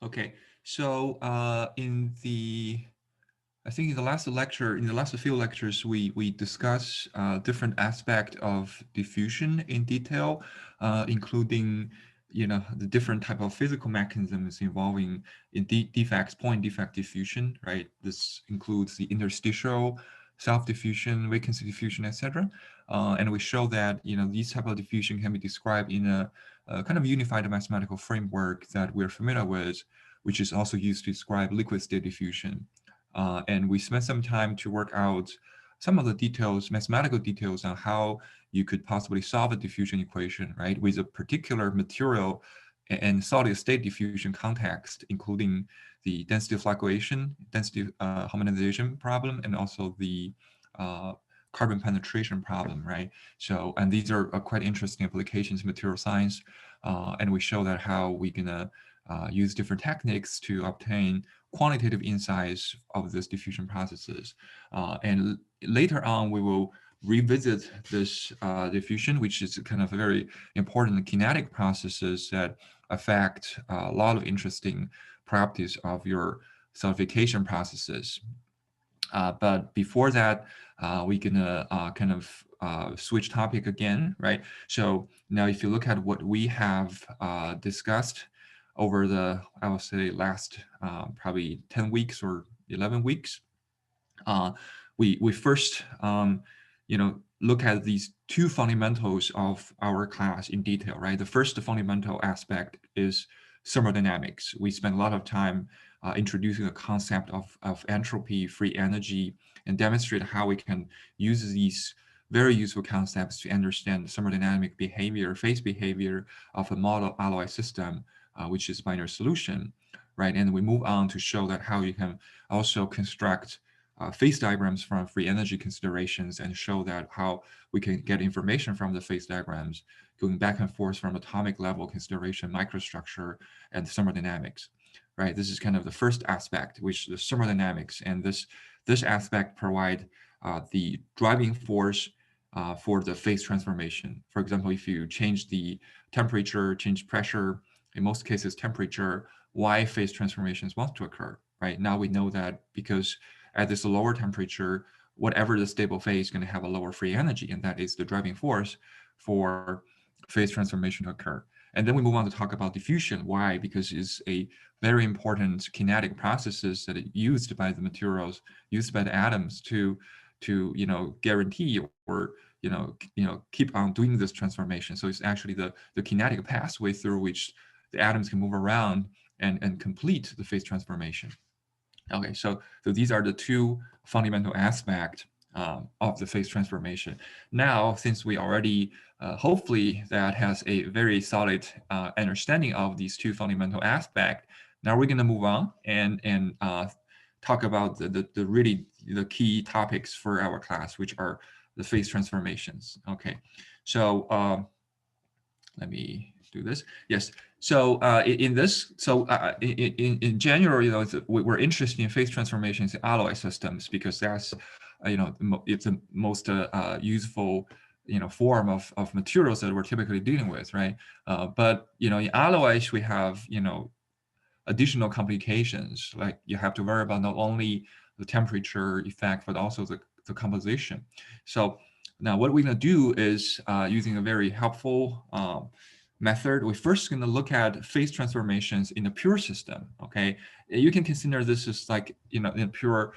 Okay, so I think in the last lecture, in the last few lectures, we discuss different aspect of diffusion in detail, including the different type of physical mechanisms involving in defects, point defect diffusion, right? This includes the interstitial, self-diffusion, vacancy diffusion, etc. And we show that these type of diffusion can be described in a kind of unified mathematical framework that we're familiar with, which is also used to describe liquid state diffusion. And we spent some time to work out some of the details, mathematical details on how you could possibly solve a diffusion equation, right, with a particular material and solid state diffusion context, including the density fluctuation, density homogenization problem, and also the uh, carbon penetration problem, right? So, and these are quite interesting applications in material science. And we show that how we can use different techniques to obtain quantitative insights of these diffusion processes. And later on, we will revisit this diffusion, which is kind of a very important kinetic processes that affect a lot of interesting properties of your solidification processes. But before that, we're gonna kind of switch topic again, right? So now if you look at what we have discussed over the, I would say, last probably 10 weeks or 11 weeks, uh, we first, look at these two fundamentals of our class in detail, right? The first fundamental aspect is thermodynamics. We spent a lot of time introducing the concept of entropy, free energy, and demonstrate how we can use these very useful concepts to understand the thermodynamic behavior, phase behavior of a model alloy system, which is binary solution, right? And we move on to show that how you can also construct phase diagrams from free energy considerations and show that how we can get information from the phase diagrams going back and forth from atomic level consideration, microstructure, and thermodynamics, right? This is kind of the first aspect, which is thermodynamics, and this aspect provide the driving force for the phase transformation. For example, if you change the temperature, change pressure, in most cases temperature, why phase transformations want to occur, right? Now we know that because at this lower temperature, whatever the stable phase is going to have a lower free energy, and that is the driving force for phase transformation to occur. And then we move on to talk about diffusion. Why? Because it's a very important kinetic processes that are used by the materials, used by the atoms to guarantee or keep on doing this transformation. So it's actually the kinetic pathway through which the atoms can move around and complete the phase transformation. Okay, so these are the two fundamental aspects of the phase transformation. Now, since we already hopefully that has a very solid understanding of these two fundamental aspects, now we're going to move on and talk about the really the key topics for our class, which are the phase transformations. Okay, so let me do this. Yes. So in this, so in general, we're interested in phase transformations in alloy systems because that's, it's the most useful, form of materials that we're typically dealing with, right? But in alloys we have, additional complications, like you have to worry about not only the temperature effect but also the composition. So now what we're going to do is using a very helpful method, we're first going to look at phase transformations in a pure system. Okay, you can consider this as like in a pure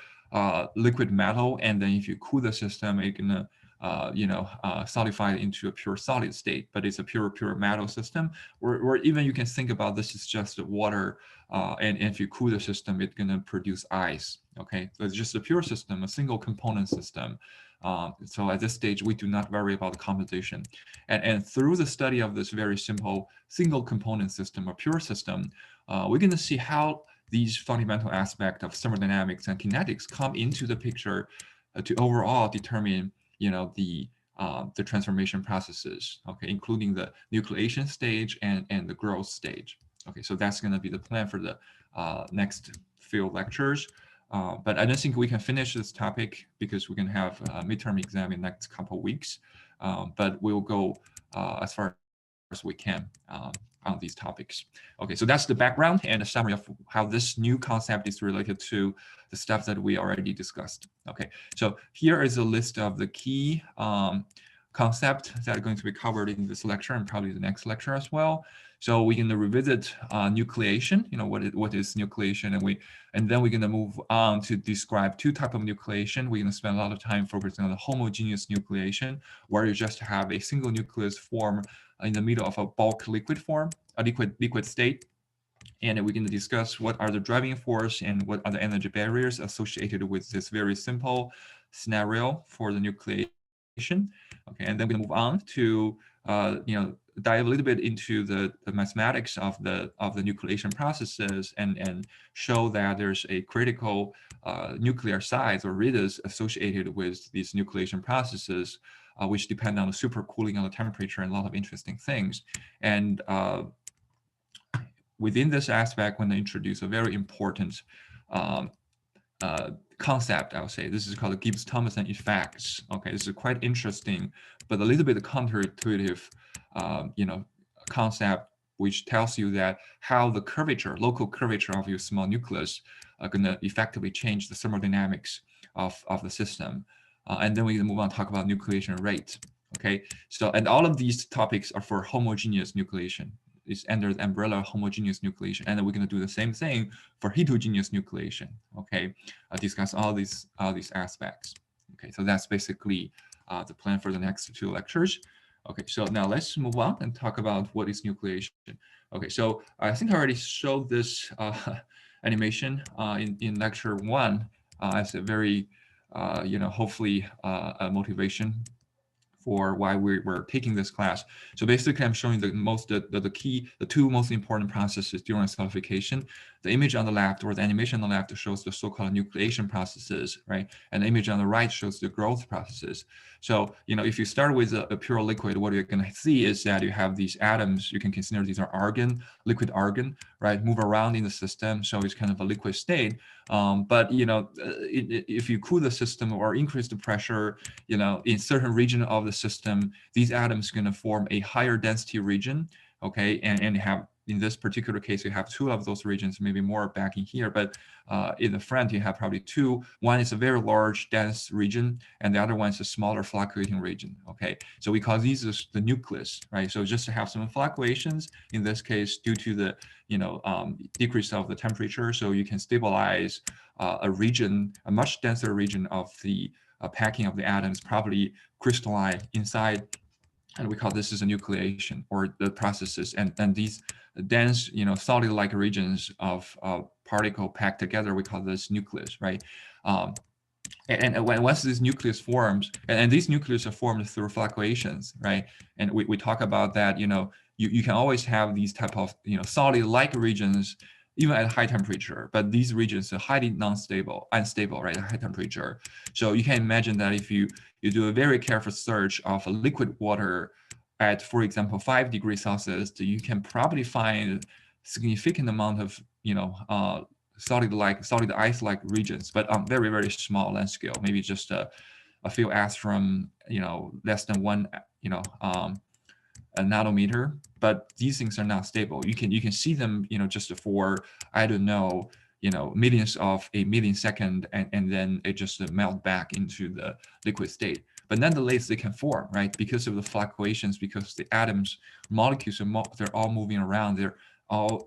liquid metal, and then if you cool the system, it's going to solidify it into a pure solid state, but it's a pure metal system, or even you can think about this as just water, and if you cool the system, it's going to produce ice. Okay, so it's just a pure system, a single component system. So at this stage, we do not worry about the composition. And through the study of this very simple single component system or pure system, we're going to see how these fundamental aspects of thermodynamics and kinetics come into the picture to overall determine the transformation processes, okay, including the nucleation stage and the growth stage. Okay, so that's going to be the plan for the next few lectures. But I don't think we can finish this topic because we're going to have a midterm exam in the next couple of weeks. But we'll go as far as we can on these topics. Okay, so that's the background and a summary of how this new concept is related to the stuff that we already discussed. Okay, so here is a list of the key concepts that are going to be covered in this lecture and probably the next lecture as well. So we're going to revisit nucleation, what is nucleation, and then we're going to move on to describe two types of nucleation. We're going to spend a lot of time focusing on the homogeneous nucleation, where you just have a single nucleus form in the middle of a bulk liquid form, a liquid state. And we're going to discuss what are the driving force and what are the energy barriers associated with this very simple scenario for the nucleation. Okay, and then we're going to move on to dive a little bit into the mathematics of the nucleation processes and show that there's a critical nuclear size or radius associated with these nucleation processes, which depend on the supercooling on the temperature and a lot of interesting things. And within this aspect, when they introduce a very important concept, I would say this is called the Gibbs-Thomson effects. Okay, this is quite interesting, but a little bit counterintuitive, concept, which tells you that how the curvature, local curvature of your small nucleus are going to effectively change the thermodynamics of the system. And then we can move on to talk about nucleation rate. Okay, so and all of these topics are for homogeneous nucleation. Is under the umbrella of homogeneous nucleation, and then we're going to do the same thing for heterogeneous nucleation. Okay, discuss all these aspects. Okay, so that's basically the plan for the next two lectures. Okay, so now let's move on and talk about what is nucleation. Okay, so I think I already showed this animation in lecture 1 as a very hopefully a motivation for why we're taking this class. So basically, I'm showing the two most important processes during solidification. The image on the left, or the animation on the left, shows the so-called nucleation processes, right? And the image on the right shows the growth processes. So, if you start with a pure liquid, what you're going to see is that you have these atoms. You can consider these are argon, liquid argon, right? Move around in the system, so it's kind of a liquid state. But if you cool the system or increase the pressure, in certain region of the system, these atoms are going to form a higher density region. Okay, and have, in this particular case, you have two of those regions, maybe more back in here, but in the front you have probably two. One is a very large dense region, and the other one is a smaller fluctuating region. Okay, so we call these the nucleus, right? So just to have some fluctuations in this case due to the decrease of the temperature, so you can stabilize a region, a much denser region of the packing of the atoms, probably crystalline inside. And we call this as a nucleation, or the processes, and these dense, solid-like regions of particle packed together, we call this nucleus, right? And once this nucleus forms, and these nucleus are formed through fluctuations, right? And we talk about that, you can always have these type of, solid-like regions, even at high temperature, but these regions are highly unstable, right, at high temperature. So you can imagine that if you do a very careful search of a liquid water at, for example, 5 degrees Celsius, you can probably find significant amount of, solid ice-like regions, but on very, very small length scale, maybe just a few astrom, less than 1, a nanometer, but these things are not stable. You can see them, just for, I don't know, millions of a millisecond, and then it just melt back into the liquid state. But nonetheless, they can form, right? Because of the fluctuations, because the atoms, molecules, they're all moving around. They're all,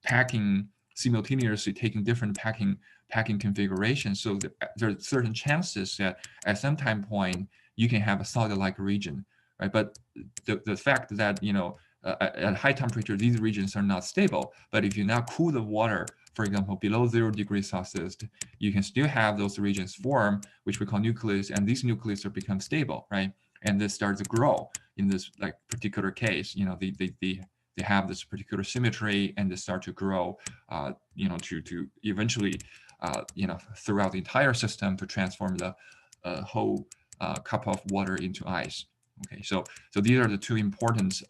packing simultaneously, taking different packing configurations. So there are certain chances that at some time point, you can have a solid-like region, right? But the fact that, at high temperature, these regions are not stable. But if you now cool the water, for example, below 0 degrees Celsius, you can still have those regions form, which we call nucleus, and these nucleus become stable, right? And they start to grow in this particular case. They have this particular symmetry, and they start to grow, to eventually, throughout the entire system to transform the whole cup of water into ice. Okay, so these are the two important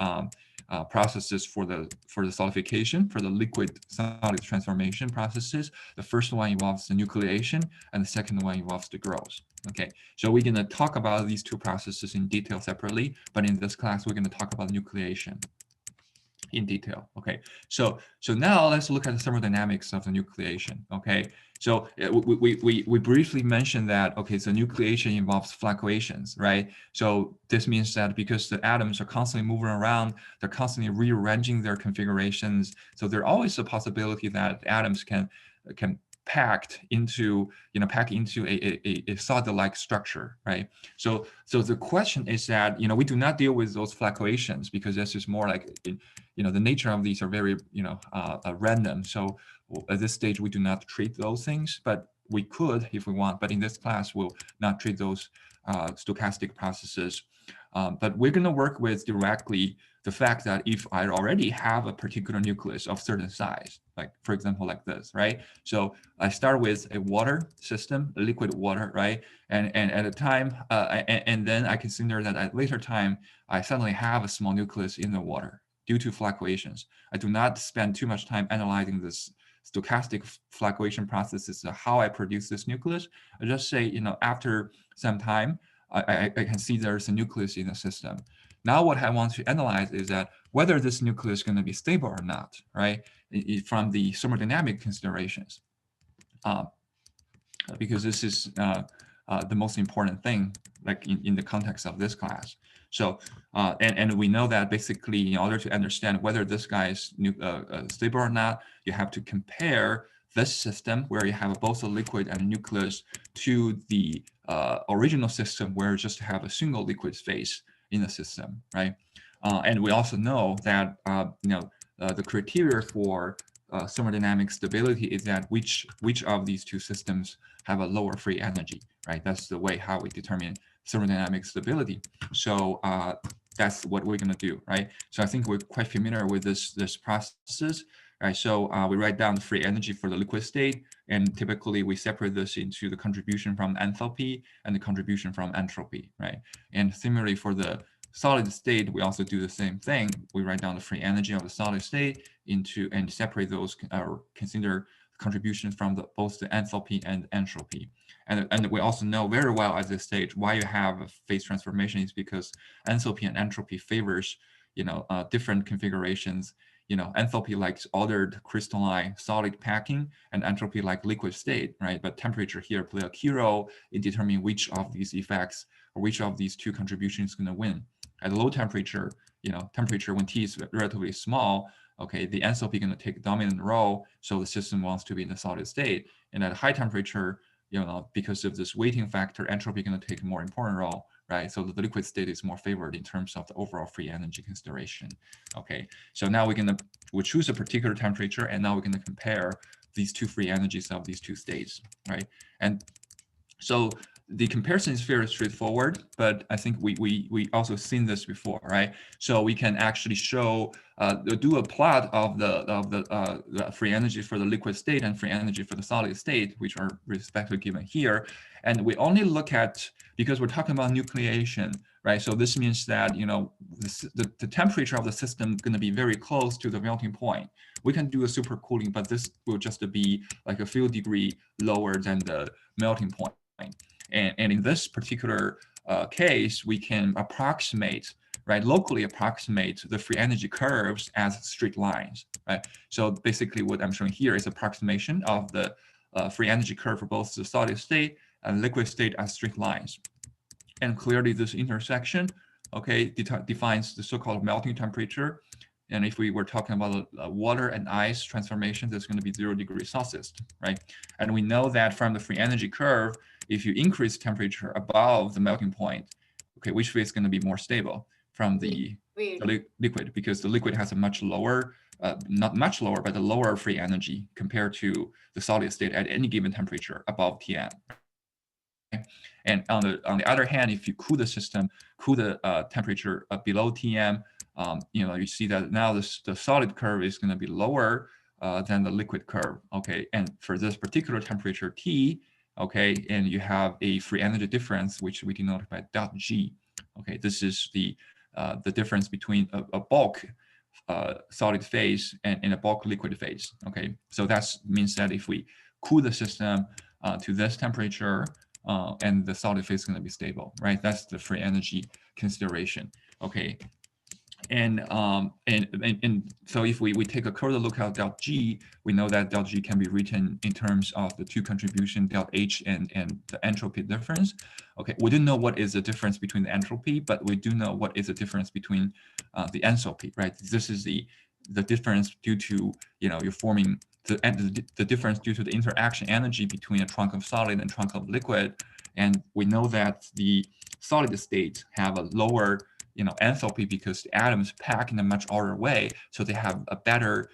processes for the solidification, for the liquid solid transformation processes. The first one involves the nucleation, and the second one involves the growth. Okay, so we're going to talk about these two processes in detail separately, but in this class, we're going to talk about nucleation. in detail. Okay, so now let's look at the thermodynamics of the nucleation. Okay, so we briefly mentioned that, okay, so nucleation involves fluctuations, right? So this means that because the atoms are constantly moving around, they're constantly rearranging their configurations. So there's always a possibility that atoms can pack into a solid-like structure, right? So the question is that, we do not deal with those fluctuations because this is more like, the nature of these are very, random. So at this stage, we do not treat those things, but we could if we want. But in this class, we'll not treat those stochastic processes. But we're going to work with directly the fact that if I already have a particular nucleus of certain size, like for example, like this, right? So I start with a water system, a liquid water, right? And at a time, and then I consider that at a later time, I suddenly have a small nucleus in the water due to fluctuations. I do not spend too much time analyzing this stochastic fluctuation processes, how I produce this nucleus. I just say, after some time, I can see there's a nucleus in the system. Now what I want to analyze is that whether this nucleus is going to be stable or not, right? From the thermodynamic considerations, because this is the most important thing, like in the context of this class. So, and we know that basically in order to understand whether this guy is stable or not, you have to compare this system where you have both a liquid and a nucleus to the original system where you just have a single liquid phase in the system, right? And we also know that the criteria for thermodynamic stability is that which of these two systems have a lower free energy, right? That's the way how we determine thermodynamic stability. So that's what we're going to do, right? So I think we're quite familiar with this processes, right? So we write down the free energy for the liquid state, and typically we separate this into the contribution from enthalpy and the contribution from entropy, right? And similarly for the solid state, we also do the same thing. We write down the free energy of the solid state into and separate those, or consider contributions from both the enthalpy and entropy. And we also know very well at this stage why you have a phase transformation is because enthalpy and entropy favors different configurations. Enthalpy likes ordered crystalline solid packing, and entropy like liquid state, right? But temperature here play a key role in determining which of these effects or which of these two contributions is going to win. At low temperature, temperature when T is relatively small, okay, the enthalpy going to take a dominant role, so the system wants to be in the solid state. And at high temperature, because of this weighting factor, entropy going to take a more important role, right? So the liquid state is more favored in terms of the overall free energy consideration. Okay, so now we choose a particular temperature, and now we're going to compare these two free energies of these two states, right? And so the comparison is very straightforward, but I think we also seen this before, right? So we can actually show do a plot of the free energy for the liquid state and free energy for the solid state, which are respectively given here. And we only look at, because we're talking about nucleation, right? So this means that the temperature of the system is going to be very close to the melting point. We can do a supercooling, but this will just be like a few degrees lower than the melting point. And in this particular case, we can approximate, right, locally approximate the free energy curves as straight lines, right? So basically what I'm showing here is approximation of the free energy curve for both the solid state and liquid state as straight lines. And clearly this intersection, okay, defines the so-called melting temperature. And if we were talking about water and ice transformation, that's going to be 0 degrees Celsius, right? And we know that from the free energy curve, if you increase temperature above the melting point, okay, which phase is going to be more stable from the liquid, because the liquid has a much lower, not much lower, but a lower free energy compared to the solid state at any given temperature above Tm. And on the other hand, if you cool the system, cool the temperature below Tm, you see that now the solid curve is going to be lower than the liquid curve. Okay, and for this particular temperature T, okay, and you have a free energy difference, which we denote by dot G. Okay, this is the difference between a bulk solid phase and a bulk liquid phase. Okay, so that means that if we cool the system to this temperature, and the solid phase is going to be stable, right? That's the free energy consideration. Okay, And so if we take a closer look at delta G, we know that delta G can be written in terms of the two contribution delta H and the entropy difference. Okay, we don't know what is the difference between the entropy, but we do know what is the difference between the enthalpy, right? This is the difference due to, you're forming the difference due to the interaction energy between a trunk of solid and trunk of liquid. And we know that the solid states have a lower enthalpy because the atoms pack in a much ordered way, so they have a better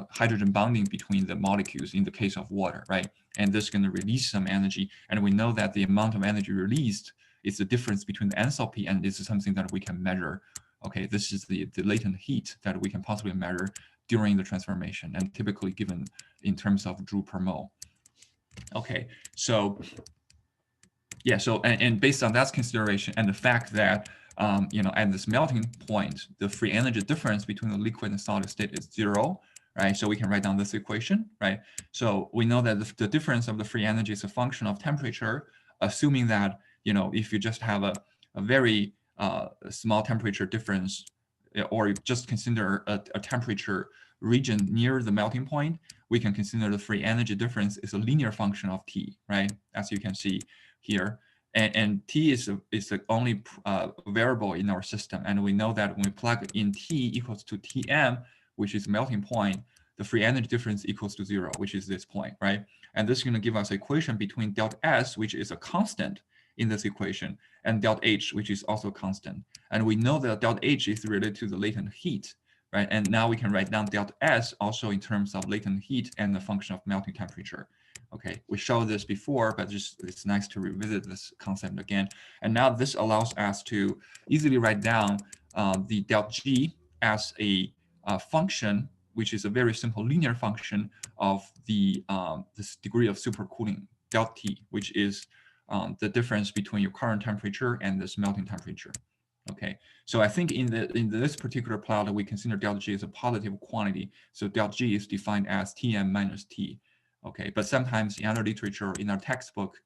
hydrogen bonding between the molecules in the case of water, right? And this is going to release some energy, and we know that the amount of energy released is the difference between the enthalpy, and this is something that we can measure. Okay, this is the latent heat that we can possibly measure during the transformation, and typically given in terms of joule per mole. Okay, so yeah, so and based on that consideration and the fact that at this melting point, the free energy difference between the liquid and solid state is 0, right? So we can write down this equation, right? So we know that the difference of the free energy is a function of temperature, assuming that if you just have a very small temperature difference, or you just consider a temperature region near the melting point, we can consider the free energy difference is a linear function of T, right? As you can see here. And T is the only variable in our system. And we know that when we plug in T equals to Tm, which is melting point, the free energy difference equals to 0, which is this point, right? And this is going to give us an equation between delta S, which is a constant in this equation, and delta H, which is also constant. And we know that delta H is related to the latent heat, right? And now we can write down delta S also in terms of latent heat and the function of melting temperature. Okay, we showed this before, but just it's nice to revisit this concept again. And now this allows us to easily write down the delta G as a function, which is a very simple linear function of this degree of supercooling delta T, which is the difference between your current temperature and this melting temperature. Okay, so I think in this particular plot, we consider delta G as a positive quantity. So delta G is defined as Tm minus T. Okay, but sometimes in other literature, in our textbook,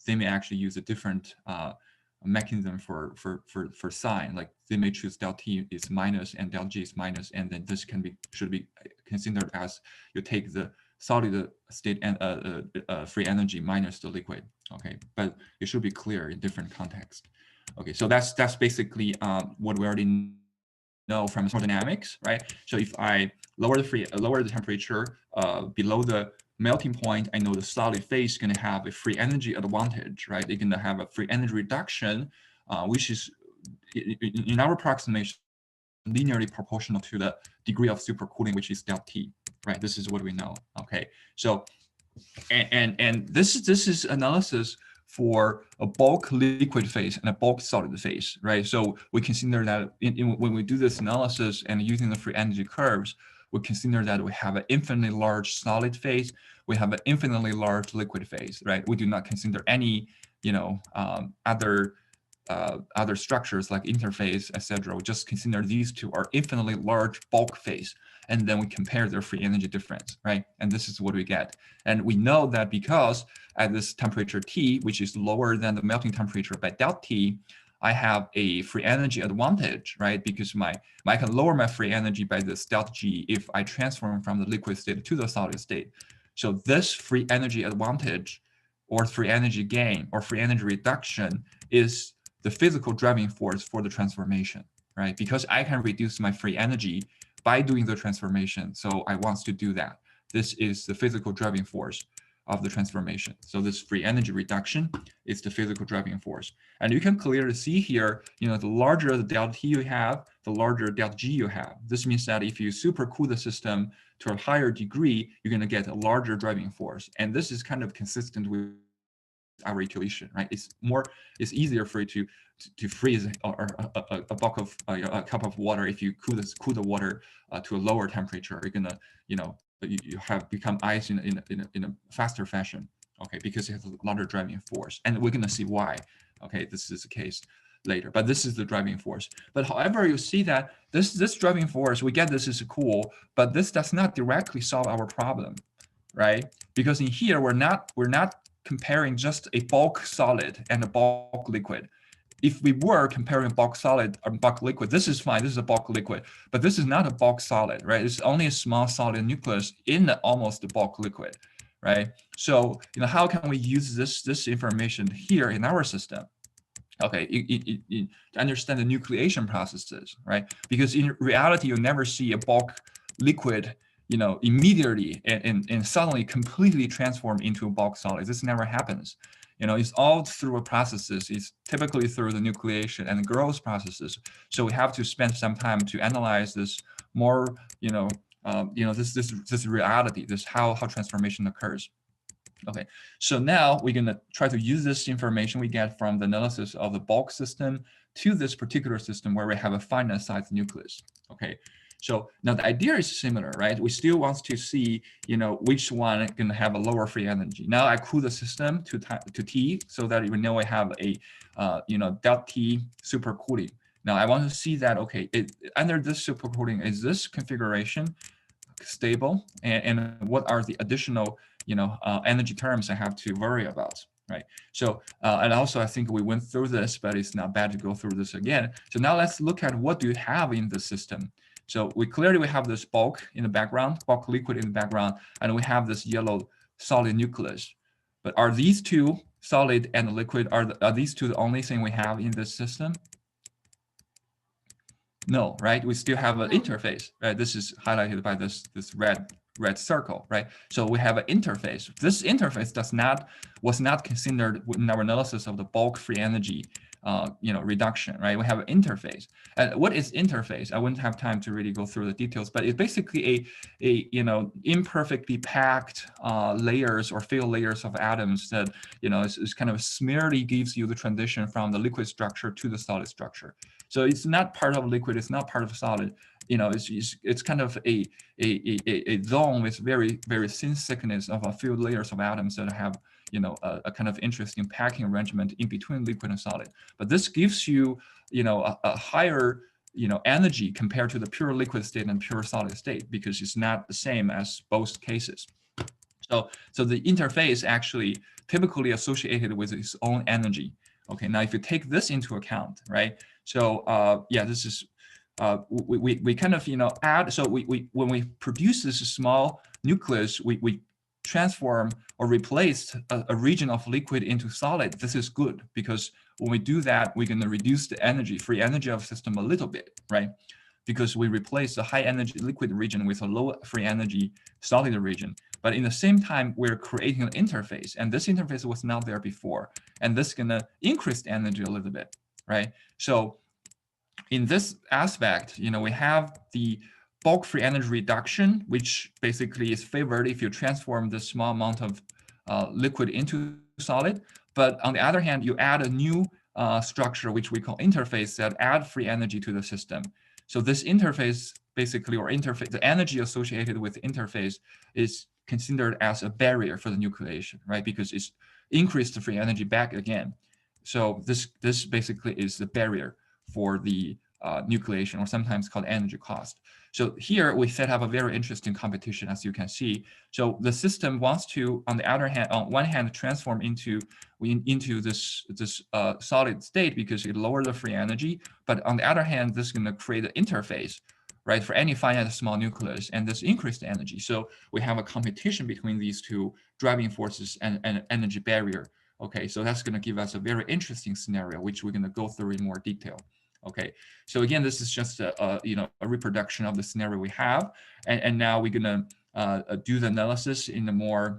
they may actually use a different mechanism for sign. Like they may choose delta T is minus and delta G is minus, and then this should be considered as you take the solid state and free energy minus the liquid. Okay, but it should be clear in different contexts. Okay, so that's basically what we already know from thermodynamics, right? So if I lower the temperature below the melting point, I know the solid phase is going to have a free energy advantage, right? They're going to have a free energy reduction, which is in our approximation linearly proportional to the degree of supercooling, which is delta T, right? This is what we know. Okay, so and this is analysis for a bulk liquid phase and a bulk solid phase, right? So we consider that when we do this analysis and using the free energy curves, we consider that we have an infinitely large solid phase, we have an infinitely large liquid phase, right? We do not consider any, other structures like interface, etc. We just consider these two are infinitely large bulk phase, and then we compare their free energy difference, right? And this is what we get. And we know that because at this temperature T, which is lower than the melting temperature by delta T, I have a free energy advantage, right? Because I can lower my free energy by this delta G if I transform from the liquid state to the solid state. So this free energy advantage or free energy gain or free energy reduction is the physical driving force for the transformation, right? Because I can reduce my free energy by doing the transformation. So I want to do that. This is the physical driving force of the transformation. So this free energy reduction is the physical driving force. And you can clearly see here, the larger the delta T you have, the larger delta G you have. This means that if you supercool the system to a higher degree, you're going to get a larger driving force. And this is kind of consistent with our intuition, right? It's easier for you to freeze a buck of a cup of water if you cool the water to a lower temperature. You're gonna you have become ice in a faster fashion, okay, because it has a larger driving force, and we're gonna see why. Okay, this is the case later, but this is the driving force. But however, you see that this driving force, we get this is cool, but this does not directly solve our problem, right? Because in here we're not comparing just a bulk solid and a bulk liquid. if we were comparing bulk solid or bulk liquid, this is fine. This is a bulk liquid, but this is not a bulk solid, right? It's only a small solid nucleus in almost a bulk liquid, right? So, how can we use this information here in our system? Okay, to understand the nucleation processes, right? Because in reality, you never see a bulk liquid, immediately and suddenly completely transform into a bulk solid. This never happens. It's all through a processes. It's typically through the nucleation and the growth processes. So we have to spend some time to analyze this more, this reality, this how transformation occurs. Okay, so now we're going to try to use this information we get from the analysis of the bulk system to this particular system where we have a finite sized nucleus. Okay, so now the idea is similar, right? We still want to see, which one is going to have a lower free energy. Now I cool the system to T so that we know I have a, delta T supercooling. Now I want to see that, okay, under this supercooling, is this configuration stable, and what are the additional energy terms I have to worry about, right? So and also I think we went through this, but it's not bad to go through this again. So now let's look at what do you have in the system. So we clearly have this bulk in the background, bulk liquid in the background, and we have this yellow solid nucleus. But are these two, solid and liquid, are these two the only thing we have in this system? No, right? We still have an interface, right? This is highlighted by this red circle, right? So we have an interface. This interface was not considered in our analysis of the bulk free energy, reduction, right? We have an interface. And what is interface? I wouldn't have time to really go through the details, but it's basically a imperfectly packed layers or field layers of atoms that is kind of smearly gives you the transition from the liquid structure to the solid structure. So it's not part of liquid, it's not part of solid. It's kind of a zone with very, very thin thickness of a few layers of atoms that have, a kind of interesting packing arrangement in between liquid and solid. But this gives you, a higher, energy compared to the pure liquid state and pure solid state, because it's not the same as both cases. So the interface actually typically associated with its own energy. Okay, now if you take this into account, right? So this is we kind of add. So we when we produce this small nucleus, we transform or replace a region of liquid into solid. This is good because when we do that, we're going to reduce the free energy of the system a little bit, right? Because we replace the high energy liquid region with a low free energy solid region. But in the same time, we're creating an interface, and this interface was not there before. And this is going to increase the energy a little bit, right? So in this aspect, we have the bulk free energy reduction, which basically is favored if you transform the small amount of liquid into solid. But on the other hand, you add a new structure, which we call interface, that add free energy to the system. So this interface basically, or interface, the energy associated with the interface is considered as a barrier for the nucleation, right? Because it's increased the free energy back again. So this basically is the barrier for the nucleation, or sometimes called energy cost. So here we set up a very interesting competition, as you can see. So the system wants to, on the other hand, on one hand, transform into this solid state because it lowers the free energy. But on the other hand, this is going to create an interface, right, for any finite small nucleus, and this increased the energy. So we have a competition between these two driving forces and energy barrier. Okay, so that's going to give us a very interesting scenario, which we're going to go through in more detail. Okay, so again, this is just a reproduction of the scenario we have, and now we're going to do the analysis in a more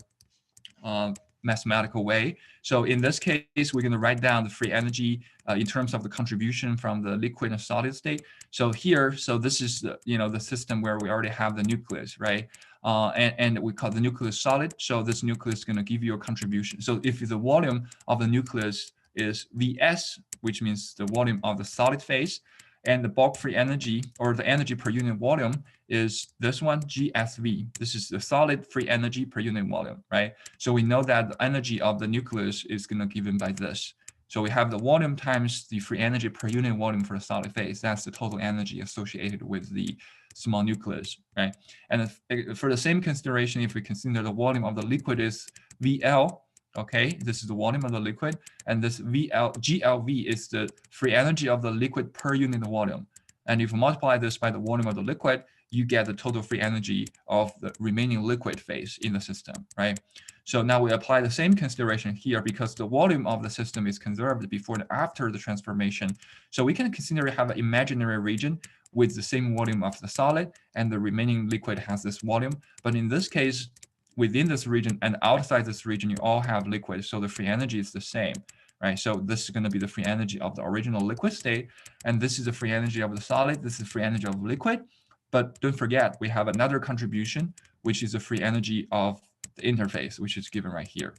mathematical way. So in this case, we're going to write down the free energy in terms of the contribution from the liquid and solid state. So here, so this is the system where we already have the nucleus, right? And we call the nucleus solid. So this nucleus is going to give you a contribution. So if the volume of the nucleus is Vs, which means the volume of the solid phase, and the bulk free energy, or the energy per unit volume, is this one, GSV. This is the solid free energy per unit volume, right? So we know that the energy of the nucleus is going to given by this. So we have the volume times the free energy per unit volume for the solid phase. That's the total energy associated with the small nucleus, right? And for the same consideration, if we consider the volume of the liquid is VL, Okay, this is the volume of the liquid, and this GLV is the free energy of the liquid per unit volume. And if you multiply this by the volume of the liquid, you get the total free energy of the remaining liquid phase in the system, right? So now we apply the same consideration here because the volume of the system is conserved before and after the transformation. So we can consider have an imaginary region with the same volume of the solid, and the remaining liquid has this volume. But in this case, within this region and outside this region, you all have liquid, so the free energy is the same, right? So this is going to be the free energy of the original liquid state, and this is the free energy of the solid, this is free energy of liquid. But don't forget, we have another contribution, which is the free energy of the interface, which is given right here.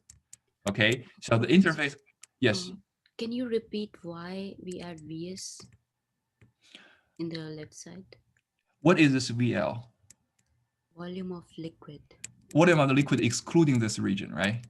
Okay, so the Professor, interface, yes. can you repeat why we add Vs in the left side? What is this VL? Volume of liquid. Volume of the liquid excluding this region, right?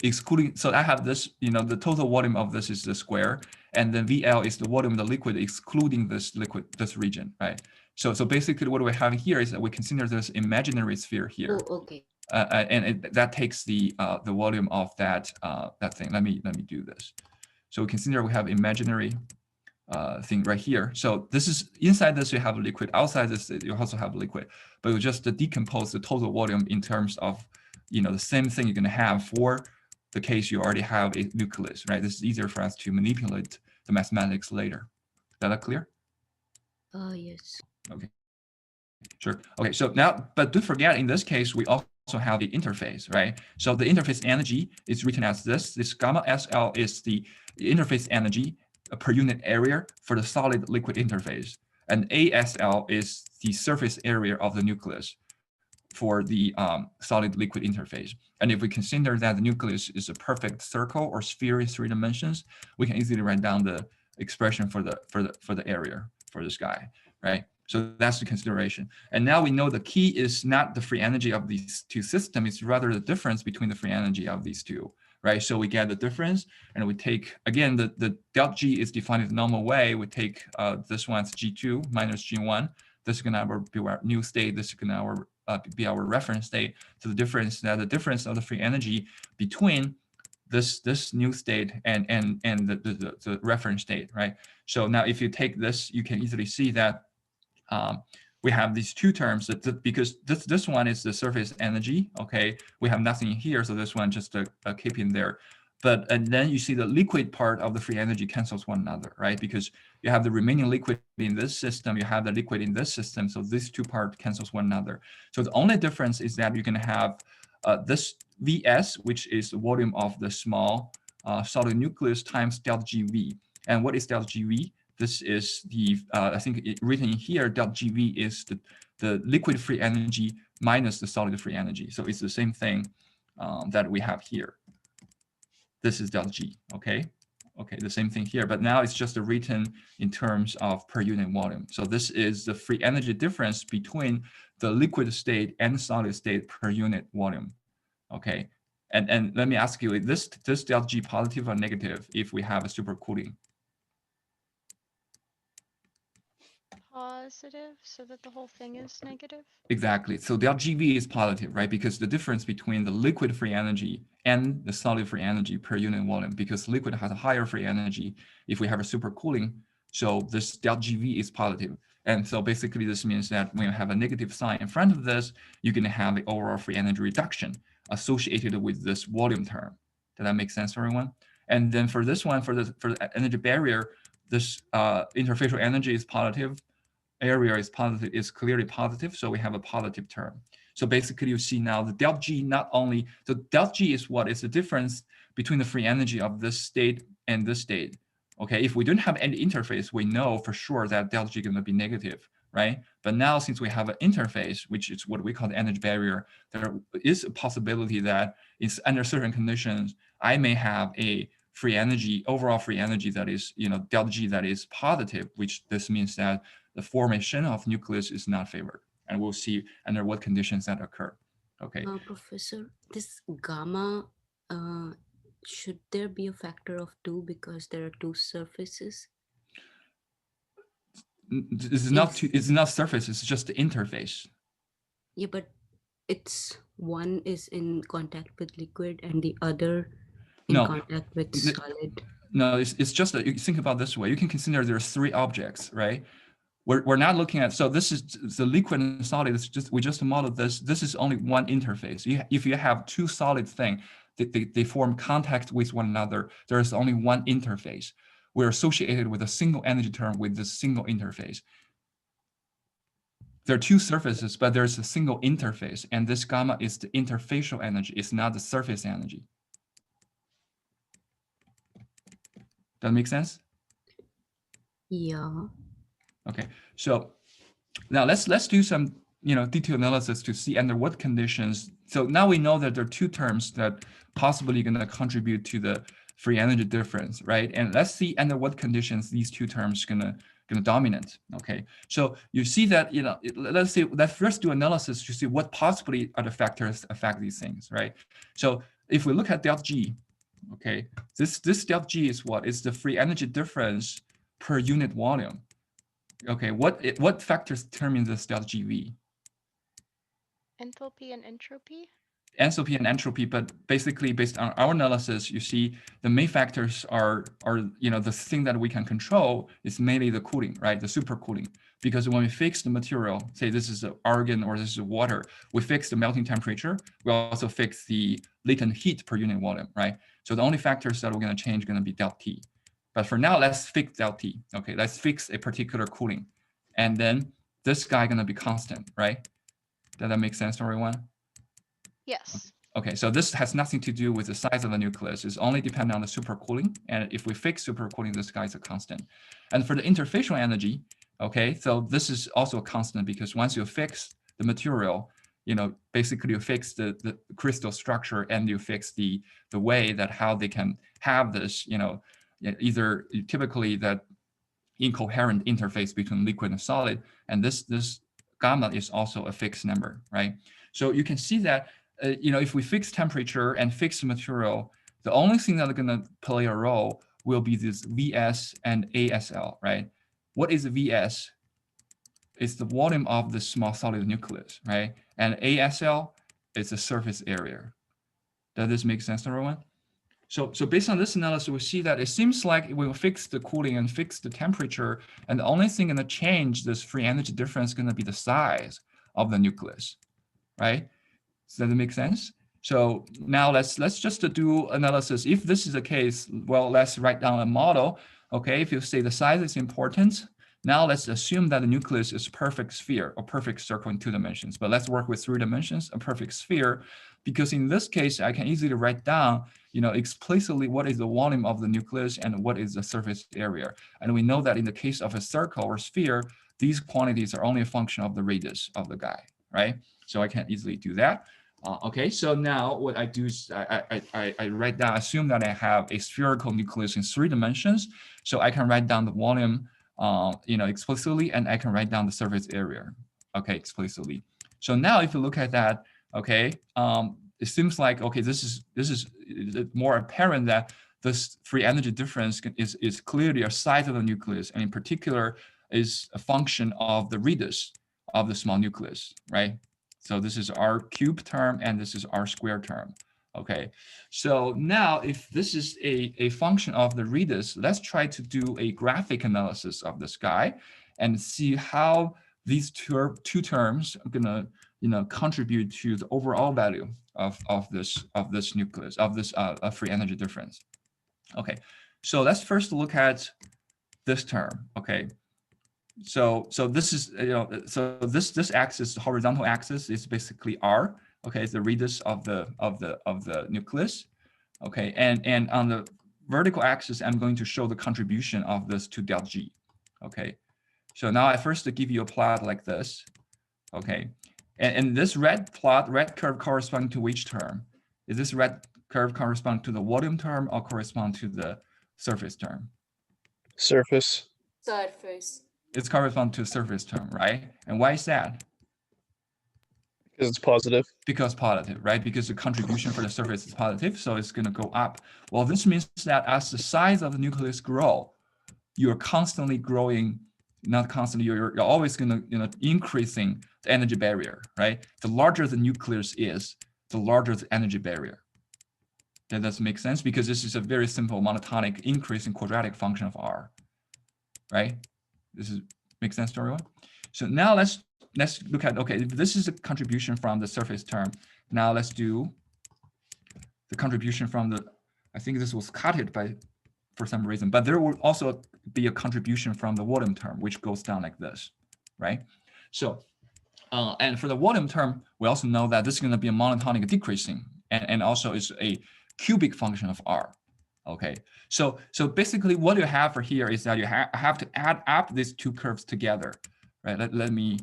Excluding, so I have this, the total volume of this is the square, and then VL is the volume of the liquid excluding this liquid, this region, right? So basically what we have here is that we consider this imaginary sphere here. Oh, okay. And that takes the volume of that thing. Let me do this. So we consider we have imaginary thing right here. So this is inside this you have liquid, outside this you also have liquid, but you just decompose the total volume in terms of the same thing you're going to have for the case you already have a nucleus, right? This is easier for us to manipulate the mathematics later. Is that clear? Yes. Okay, sure. Okay, so now, but don't forget, in this case, we also have the interface, right? So the interface energy is written as this. This gamma SL is the interface energy per unit area for the solid liquid interface. And ASL is the surface area of the nucleus for the solid liquid interface. And if we consider that the nucleus is a perfect circle or sphere in 3 dimensions, we can easily write down the expression for the area for this guy, right? So that's the consideration. And now we know the key is not the free energy of these two systems, it's rather the difference between the free energy of these two, right? So we get the difference, and we take, again, the delta G is defined in the normal way. We take this one's G2 minus G1. This is going to be our new state. This is going to be our reference state. So the difference of the free energy between this new state and the reference state, right? So now if you take this, you can easily see that we have these two terms because this one is the surface energy. Okay, we have nothing here, so this one just keep in there. But and then you see the liquid part of the free energy cancels one another, right? Because you have the remaining liquid in this system, you have the liquid in this system, so these two parts cancels one another. So the only difference is that you can have this Vs, which is the volume of the small solid nucleus times delta GV. And what is delta GV? This is the, I think written in here, delta GV is the liquid free energy minus the solid free energy. So it's the same thing that we have here. This is delta G, okay? Okay, the same thing here, but now it's just written in terms of per unit volume. So this is the free energy difference between the liquid state and solid state per unit volume, okay? And let me ask you, is this delta G positive or negative if we have a supercooling? Positive, so that the whole thing is negative? Exactly. So delta GV is positive, right? Because the difference between the liquid free energy and the solid free energy per unit volume, because liquid has a higher free energy if we have a supercooling. So this delta GV is positive. And so basically this means that when you have a negative sign in front of this, you're going to have the overall free energy reduction associated with this volume term. Does that make sense, everyone? And then for this one, for the energy barrier, this interfacial energy is positive, area is positive, is clearly positive, so we have a positive term. So basically you see now the delta G not only, so delta G is what is the difference between the free energy of this state and this state. Okay, if we don't have any interface, we know for sure that delta G is going to be negative, right? But now since we have an interface, which is what we call the energy barrier, there is a possibility that it's under certain conditions, I may have a free energy, overall free energy that is, delta G that is positive, which this means that the formation of nucleus is not favored. And we'll see under what conditions that occur. Okay. Professor, this gamma, uh, should there be a factor of 2 because there are two surfaces? It's If not surface, it's just the interface. yeah, but it's one is in contact with liquid and the other in No, contact with solid. no, it's just that you think about this way. You can consider there's three objects, right? We're not looking at, so this is the liquid and solid. It's just, we just modeled this. This is only one interface. If you have two solid things, they form contact with one another. There is only one interface. We're associated with a single energy term with this single interface. There are two surfaces, but there's a single interface, and this gamma is the interfacial energy. It's not the surface energy. Does that make sense? Yeah. Okay, so now let's do some detailed analysis to see under what conditions. So now we know that there are two terms that possibly going to contribute to the free energy difference, right? And let's see under what conditions these two terms gonna dominate. Okay, so you see that let's first do analysis to see what possibly are the factors affect these things, right? So if we look at delta G, okay, this delta G is what? It's the free energy difference per unit volume. Okay, what factors determine this delta GV? Enthalpy and entropy? Enthalpy and entropy, but basically based on our analysis, you see the main factors are the thing that we can control is mainly the cooling, right? The supercooling. Because when we fix the material, say this is argon or this is water, we fix the melting temperature. We also fix the latent heat per unit volume, right? So the only factors that we're going to change are going to be delta T. But for now, let's fix delta T. Okay, let's fix a particular cooling. And then this guy going to be constant, right? Does that make sense to everyone? Yes. Okay, so this has nothing to do with the size of the nucleus. It's only dependent on the supercooling. And if we fix supercooling, this guy is a constant. And for the interfacial energy, okay, so this is also a constant because once you fix the material, basically you fix the crystal structure and you fix the way that how they can have this, either typically that incoherent interface between liquid and solid. And this gamma is also a fixed number, right? So you can see that, if we fix temperature and fix the material, the only thing that are going to play a role will be this Vs and ASL, right? What is Vs? It's the volume of the small solid nucleus, right? And ASL is the surface area. Does this make sense to everyone? So based on this analysis, we see that it seems like we will fix the cooling and fix the temperature, and the only thing going to change this free energy difference is going to be the size of the nucleus, right? Does that make sense? So now let's just do analysis. If this is the case, well, let's write down a model. Okay, if you say the size is important, now let's assume that the nucleus is a perfect sphere or perfect circle in 2 dimensions. But let's work with 3 dimensions, a perfect sphere, because in this case, I can easily write down, explicitly what is the volume of the nucleus and what is the surface area. And we know that in the case of a circle or sphere, these quantities are only a function of the radius of the guy, right? So I can easily do that. Okay, so now what I do is I write down, assume that I have a spherical nucleus in 3 dimensions. So I can write down the volume, explicitly, and I can write down the surface area, okay, explicitly. So now if you look at that, okay, it seems like, okay, this is more apparent that this free energy difference is clearly a size of the nucleus, and in particular is a function of the radius of the small nucleus, right? So this is R cube term and this is R square term. Okay, so now if this is a function of the radius, let's try to do a graphic analysis of this guy and see how these two terms are gonna contribute to the overall value of this nucleus, of this free energy difference. Okay, so let's first look at this term. Okay, so this is so this axis, the horizontal axis, is basically R. Okay, it's the radius of the nucleus. Okay, and on the vertical axis, I'm going to show the contribution of this to delta G. Okay, so now I first give you a plot like this. Okay, and this red curve corresponding to which term? Is this red curve correspond to the volume term or correspond to the surface term? Surface. Surface. It's correspond to surface term, right? And why is that? Because it's positive. Because positive, right? Because the contribution for the surface is positive, so it's going to go up. Well, this means that as the size of the nucleus grow, you're constantly growing, not constantly, you're always going to increasing the energy barrier, right? The larger the nucleus is, the larger the energy barrier. That does make sense because this is a very simple monotonic increase in quadratic function of R, right? This is makes sense to everyone. So now let's look at, okay, this is a contribution from the surface term. Now let's do the contribution from the, I think this was cut by for some reason, but there will also be a contribution from the volume term, which goes down like this, right? So, and for the volume term, we also know that this is going to be a monotonic decreasing, and also is a cubic function of R. Okay, so basically what you have for here is that you have to add up these two curves together, right? Let me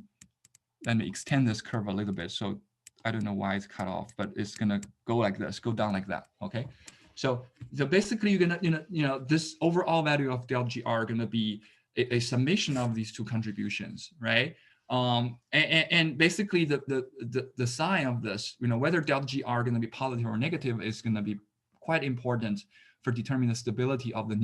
extend this curve a little bit. So I don't know why it's cut off, but it's gonna go like this, go down like that. Okay, so basically you're gonna this overall value of del G R gonna be a summation of these two contributions, right? And basically the sign of this, whether del G R gonna be positive or negative is gonna be quite important for determining the stability of the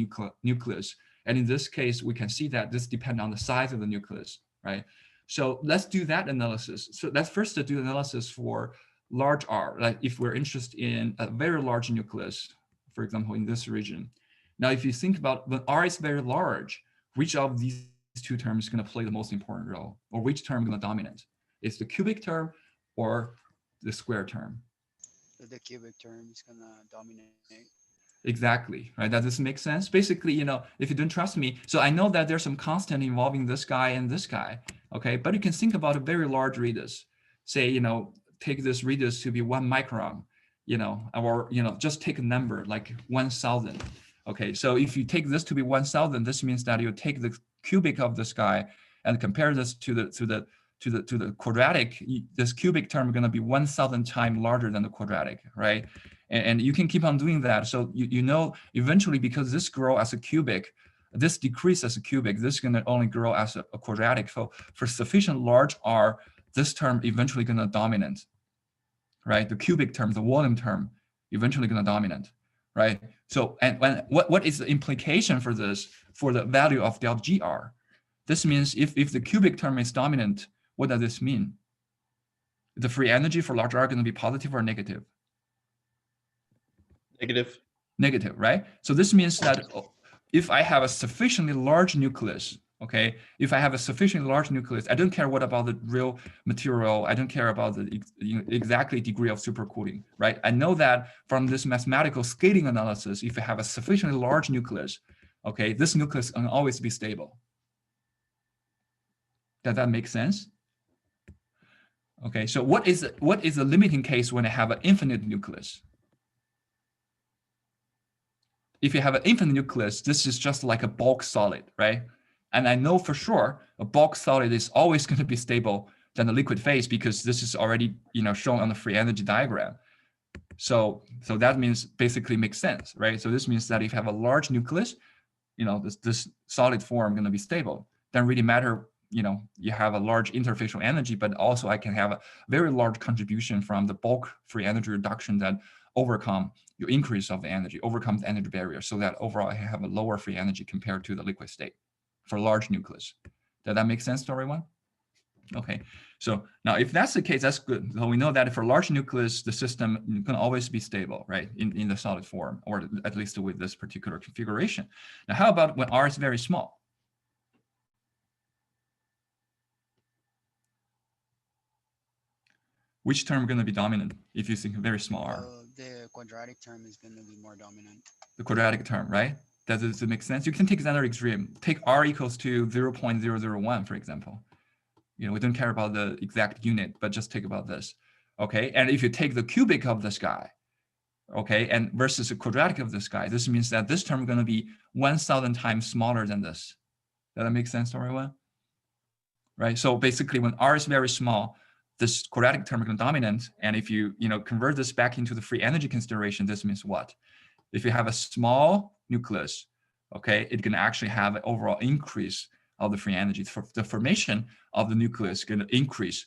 nucleus. And in this case, we can see that this depends on the size of the nucleus, right? So let's do that analysis. So let's first do analysis for large R, like if we're interested in a very large nucleus, for example, in this region. Now, if you think about when R is very large, which of these two terms is going to play the most important role, or which term is going to dominate? Is the cubic term or the square term? The cubic term is gonna dominate. Exactly, right? Does this make sense? Basically, if you don't trust me, so I know that there's some constant involving this guy and this guy, okay? But you can think about a very large radius. Say, take this radius to be 1 micron, or, just take a number like 1,000. Okay, so if you take this to be 1,000, this means that you take the cubic of this guy and compare this to the quadratic. This cubic term is going to be 1,000 times larger than the quadratic, right? And you can keep on doing that. So eventually, because this grow as a cubic, this decrease as a cubic, this is going to only grow as a quadratic. So for sufficient large R, this term eventually going to dominate, right? The cubic term, the volume term, eventually going to dominate, right? So and what is the implication for this for the value of del GR? This means if the cubic term is dominant, what does this mean? The free energy for large R going to be positive or negative? Negative. Negative, right? So this means that if I have a sufficiently large nucleus, okay, if I have a sufficiently large nucleus, I don't care what about the real material, I don't care about the exactly degree of supercooling, right? I know that from this mathematical scaling analysis, if I have a sufficiently large nucleus, okay, this nucleus can always be stable. Does that make sense? Okay, so what is the limiting case when I have an infinite nucleus? If you have an infinite nucleus, this is just like a bulk solid, right? And I know for sure a bulk solid is always going to be stable than the liquid phase because this is already shown on the free energy diagram. So that means basically makes sense, right? So this means that if you have a large nucleus, this solid form going to be stable. Doesn't really matter, you have a large interfacial energy, but also I can have a very large contribution from the bulk free energy reduction that overcome your increase of the energy, overcome the energy barrier, so that overall I have a lower free energy compared to the liquid state for large nucleus. Does that make sense to everyone? Okay, so now if that's the case, that's good. So we know that for large nucleus, the system can always be stable, right, in the solid form, or at least with this particular configuration. Now, how about when R is very small? Which term is going to be dominant if you think very small R? The quadratic term is going to be more dominant. The quadratic term, right? Does it make sense? You can take another extreme. Take R equals to 0.001, for example. We don't care about the exact unit, but just take about this. Okay, and if you take the cubic of this guy, okay, and versus the quadratic of this guy, this means that this term is going to be 1,000 times smaller than this. Does that make sense to everyone? Right. So basically, when R is very small, this quadratic term is going to dominate. And if you convert this back into the free energy consideration, this means what? If you have a small nucleus, okay, it can actually have an overall increase of the free energy. For the formation of the nucleus is going to increase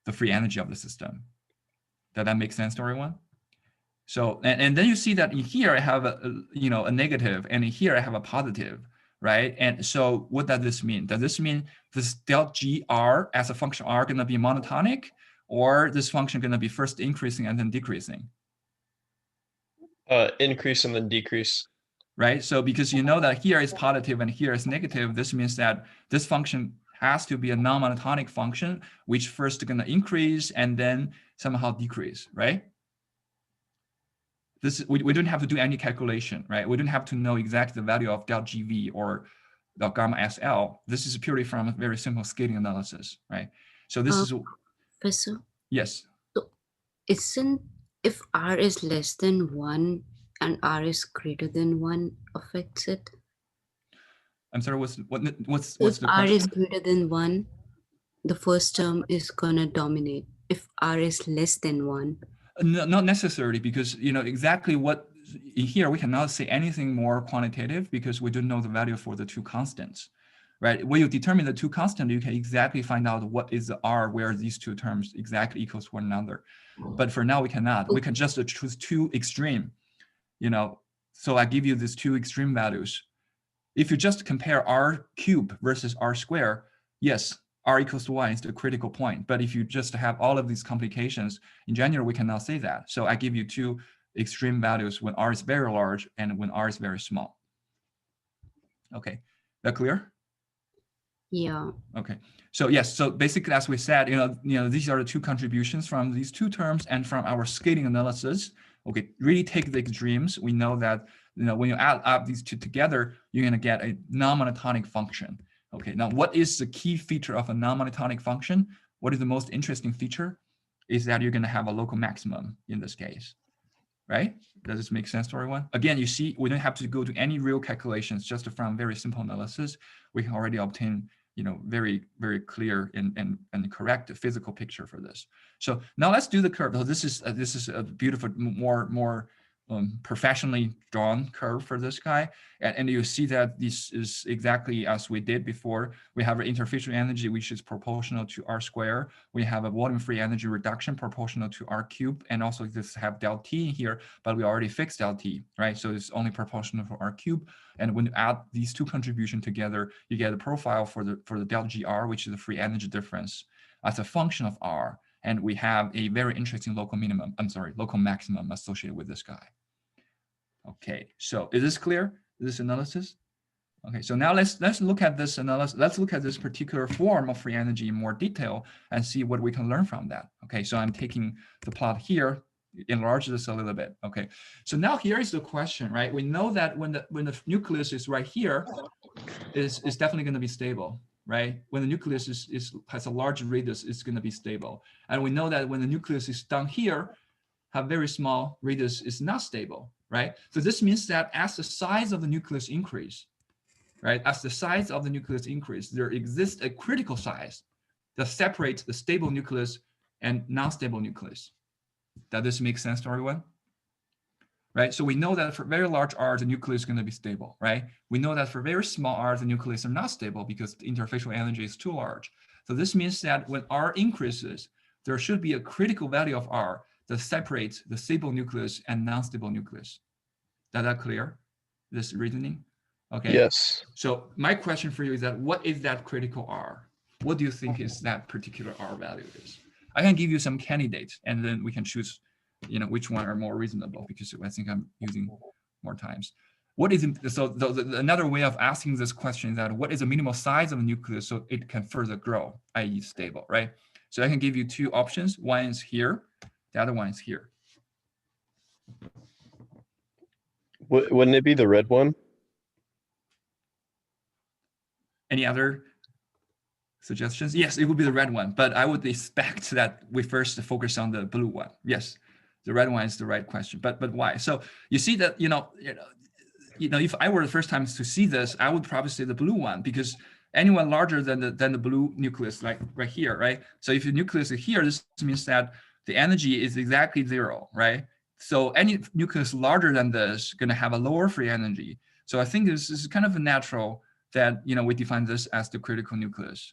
the free energy of the system. Does that make sense to everyone? So, and then you see that in here I have a negative, and in here I have a positive, right? And so what does this mean? Does this mean this del GR as a function R going to be monotonic, or this function going to be first increasing and then decreasing? Increase and then decrease. Right? So because you know that here is positive and here is negative, this means that this function has to be a non-monotonic function, which first going to increase and then somehow decrease, right? We don't have to do any calculation, right? We don't have to know exactly the value of del GV or the gamma SL. This is purely from a very simple scaling analysis, right? So this is, Professor, yes. so isn't, if R is less than 1 and R is greater than 1 affects it? I'm sorry, what's If the R is question? greater than 1, the first term is gonna dominate. If R is less than 1, No, not necessarily, because you know exactly what in here we cannot say anything more quantitative because we don't know the value for the two constants, right? When you determine the two constants, you can exactly find out what is the R where these two terms exactly equals one another. But for now we cannot. We can just choose two extreme, you know. So I give you these two extreme values. If you just compare R cubed versus R squared, yes, R equals to 1 is the critical point. But if you just have all of these complications, in general, we cannot say that. So I give you two extreme values when R is very large and when R is very small. Okay, that clear? yeah. Okay, so yes, so basically, as we said, these are the two contributions from these two terms and from our scaling analysis. Okay, really take the extremes. We know that when you add up these two together, you're going to get a non-monotonic function. Okay, now what is the key feature of a non-monotonic function? What is the most interesting feature? Is that you're going to have a local maximum in this case, right? Does this make sense to everyone? Again, you see, we don't have to go to any real calculations, just from very simple analysis. We can already obtain very, very clear and correct physical picture for this. So now let's do the curve. So this is a beautiful, more professionally drawn curve for this guy. And you see that this is exactly as we did before. We have an interfacial energy, which is proportional to R squared. We have a volume-free energy reduction proportional to R cubed. And also this have del T here, but we already fixed del T, right? So it's only proportional for R cubed. And when you add these two contributions together, you get a profile for the del GR, which is the free energy difference as a function of R. And we have a very interesting local maximum associated with this guy. Okay, so is this clear, this analysis? Okay, so now let's look at this analysis. Let's look at this particular form of free energy in more detail and see what we can learn from that. Okay, so I'm taking the plot here, enlarge this a little bit. Okay, so now here is the question, right? We know that when the nucleus is right here, is definitely going to be stable, right? When the nucleus has a large radius, it's going to be stable. And we know that when the nucleus is down here, have very small radius, is not stable, right? So this means that as the size of the nucleus increase, right? As the size of the nucleus increase, there exists a critical size that separates the stable nucleus and non-stable nucleus. Does this make sense to everyone? Right, so we know that for very large R, the nucleus is going to be stable, right? We know that for very small R, the nucleus are not stable because the interfacial energy is too large. So this means that when R increases, there should be a critical value of R that separates the stable nucleus and non-stable nucleus. Is that clear, this reasoning? Okay. Yes. So my question for you is that what is that critical R? What do you think is that particular R value is? I can give you some candidates and then we can choose which one are more reasonable, because I think I'm using more times. What is another way of asking this question is that what is the minimal size of a nucleus so it can further grow, i.e. stable, right? So I can give you two options. One is here, the other one is here. Wouldn't it be the red one? Any other suggestions? Yes, it would be the red one, but I would expect that we first focus on the blue one. Yes, the red one is the right question, but why? So you see that if I were the first time to see this, I would probably say the blue one, because anyone larger than the blue nucleus, like right here, right? So if the nucleus is here, this means that the energy is exactly 0, right? So any nucleus larger than this is going to have a lower free energy. So I think this is kind of a natural that we define this as the critical nucleus.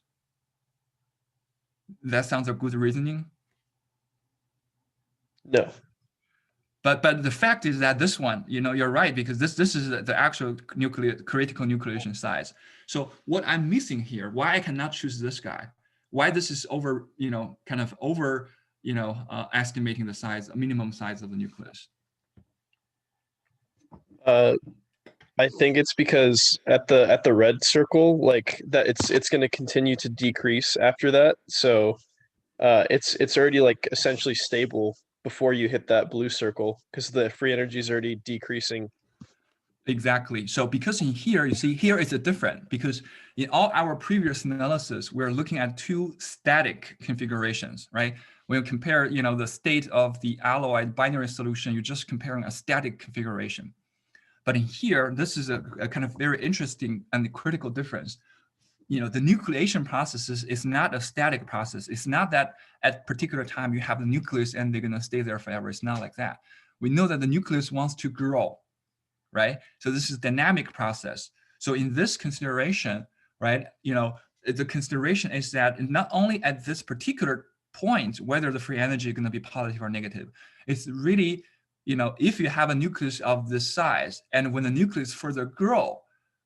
That sounds a good reasoning. No. But the fact is that this one, you're right, because this is the actual critical nucleation size. So what I'm missing here, why I cannot choose this guy, why this is over, kind of over estimating the size, minimum size of the nucleus? I think it's because at the red circle, like that, it's going to continue to decrease after that. So it's already like essentially stable before you hit that blue circle because the free energy is already decreasing. Exactly. So because in here, you see here it's a different, because in all our previous analysis, we're looking at two static configurations, right? When you compare, the state of the alloyed binary solution, you're just comparing a static configuration. But in here, this is a kind of very interesting and critical difference. The nucleation process is not a static process. It's not that at particular time you have the nucleus and they're going to stay there forever. It's not like that. We know that the nucleus wants to grow, right? So this is a dynamic process. So in this consideration, right, the consideration is that not only at this particular point, whether the free energy is going to be positive or negative, it's really, if you have a nucleus of this size and when the nucleus further grow,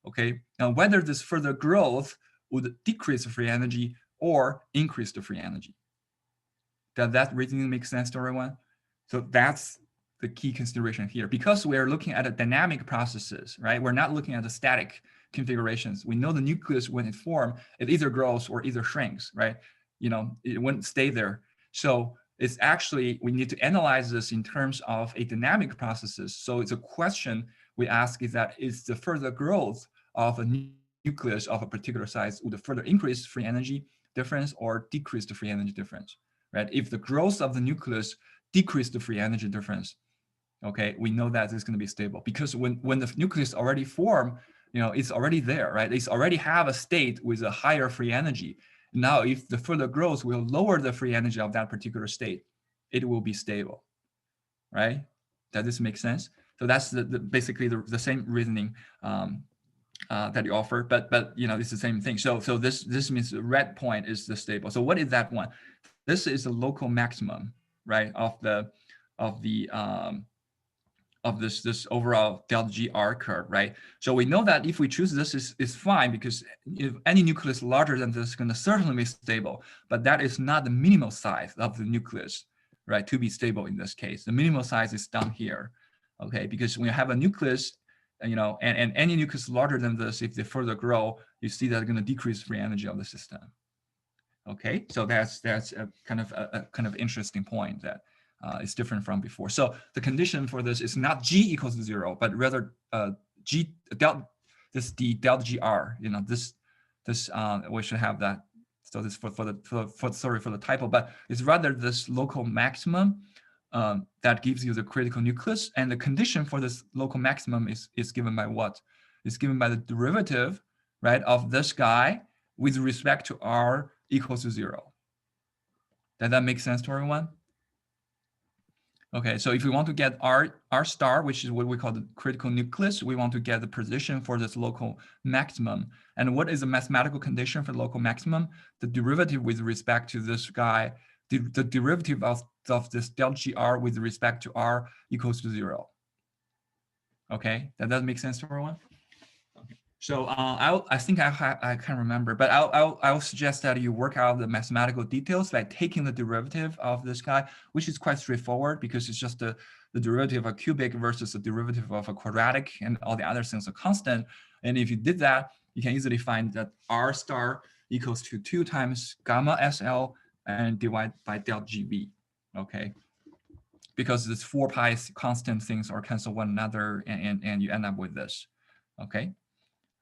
okay, now whether this further growth would decrease the free energy or increase the free energy. Does that reasoning make sense to everyone? So that's the key consideration here. Because we're looking at a dynamic processes, right? We're not looking at the static configurations. We know the nucleus, when it forms, it either grows or either shrinks, right? It wouldn't stay there. So it's actually, we need to analyze this in terms of a dynamic processes. So it's a question we ask is that, is the further growth of a nucleus of a particular size would further increase free energy difference or decrease the free energy difference, right? If the growth of the nucleus decrease the free energy difference, okay, we know that it's going to be stable, because when the nucleus already form, it's already there, right? It's already have a state with a higher free energy. Now, if the further growth will lower the free energy of that particular state, it will be stable, right? Does this make sense? So that's basically the same reasoning that you offer, but it's the same thing. So this means the red point is the stable. So what is that one? This is the local maximum, right, of this overall delta G R curve, right? So we know that if we choose this is fine, because if any nucleus larger than this is going to certainly be stable, but that is not the minimal size of the nucleus, right, to be stable in this case. The minimal size is down here, okay? Because when you have a nucleus, and any nucleus larger than this, if they further grow, you see that they're going to decrease free energy of the system. Okay, so that's a kind of interesting point that is different from before. So the condition for this is not G equals to 0, but rather the delta GR. This we should have that. So this for the typo, but it's rather this local maximum that gives you the critical nucleus, and the condition for this local maximum is given by what? It's given by the derivative, right, of this guy with respect to R equals to 0. Does that make sense to everyone? Okay, so if we want to get R star, which is what we call the critical nucleus, we want to get the position for this local maximum. And what is the mathematical condition for local maximum? The derivative with respect to this guy, the derivative of this delta GR with respect to R equals to 0. Okay, that does make sense to everyone? So I think I can't remember, but I'll suggest that you work out the mathematical details by taking the derivative of this guy, which is quite straightforward because it's just the derivative of a cubic versus the derivative of a quadratic, and all the other things are constant. And if you did that, you can easily find that R star equals to 2 times gamma SL and divide by delta GB, okay? Because this 4 pi constant things are cancel one another, and you end up with this, okay?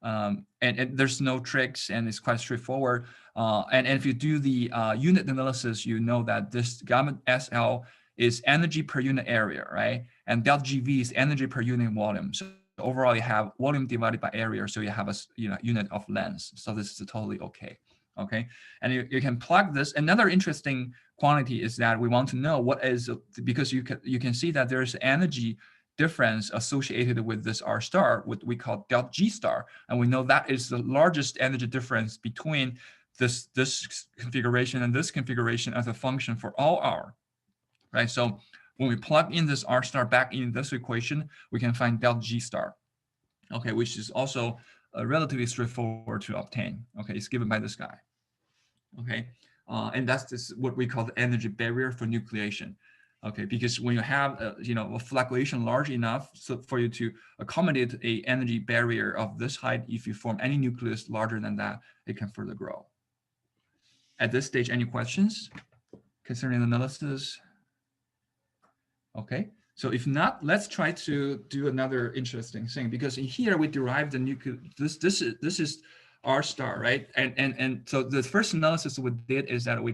And there's no tricks, and it's quite straightforward. And if you do the unit analysis, you know that this gamma SL is energy per unit area, right? And delta GV is energy per unit volume. So overall, you have volume divided by area, so you have a unit of length. So this is totally okay. Okay, and you can plug this. Another interesting quantity is that we want to know what is, because you can see that there's energy difference associated with this R star, what we call delta G star, and we know that is the largest energy difference between this configuration and this configuration as a function for all R, right? So when we plug in this R star back in this equation, we can find delta G star, okay, which is also relatively straightforward to obtain. Okay, it's given by this guy. Okay, And that's just what we call the energy barrier for nucleation. Okay, because when you have a flocculation large enough so for you to accommodate a energy barrier of this height, if you form any nucleus larger than that, it can further grow. At this stage, any questions concerning the analysis? Okay, so if not, let's try to do another interesting thing, because in here we derive the nucleus. This is R star, right? And so the first analysis we did is that we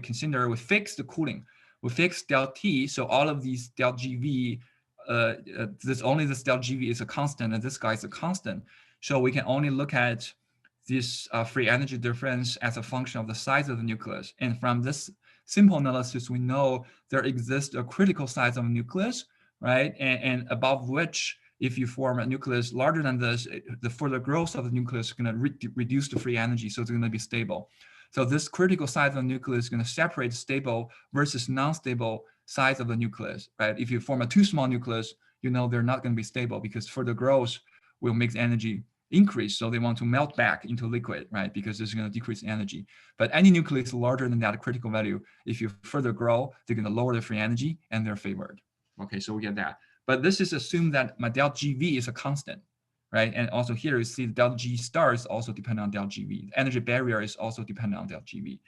fix the cooling, we fix del T, so all of these del GV, this del GV is a constant, and this guy is a constant. So we can only look at this free energy difference as a function of the size of the nucleus. And from this simple analysis, we know there exists a critical size of a nucleus, right? And above which, if you form a nucleus larger than this, the further growth of the nucleus is going to reduce the free energy, so it's going to be stable. So this critical size of the nucleus is going to separate stable versus non-stable size of the nucleus, right? If you form a too small nucleus, you know they're not going to be stable, because further growth will make the energy increase, so they want to melt back into liquid, right? Because this is going to decrease energy. But any nucleus larger than that critical value, if you further grow, they're going to lower the free energy and they're favored. Okay, so we get that. But this is assumed that my del GV is a constant, right? And also here you see del G star is also dependent on del GV. The energy barrier is also dependent on del GV.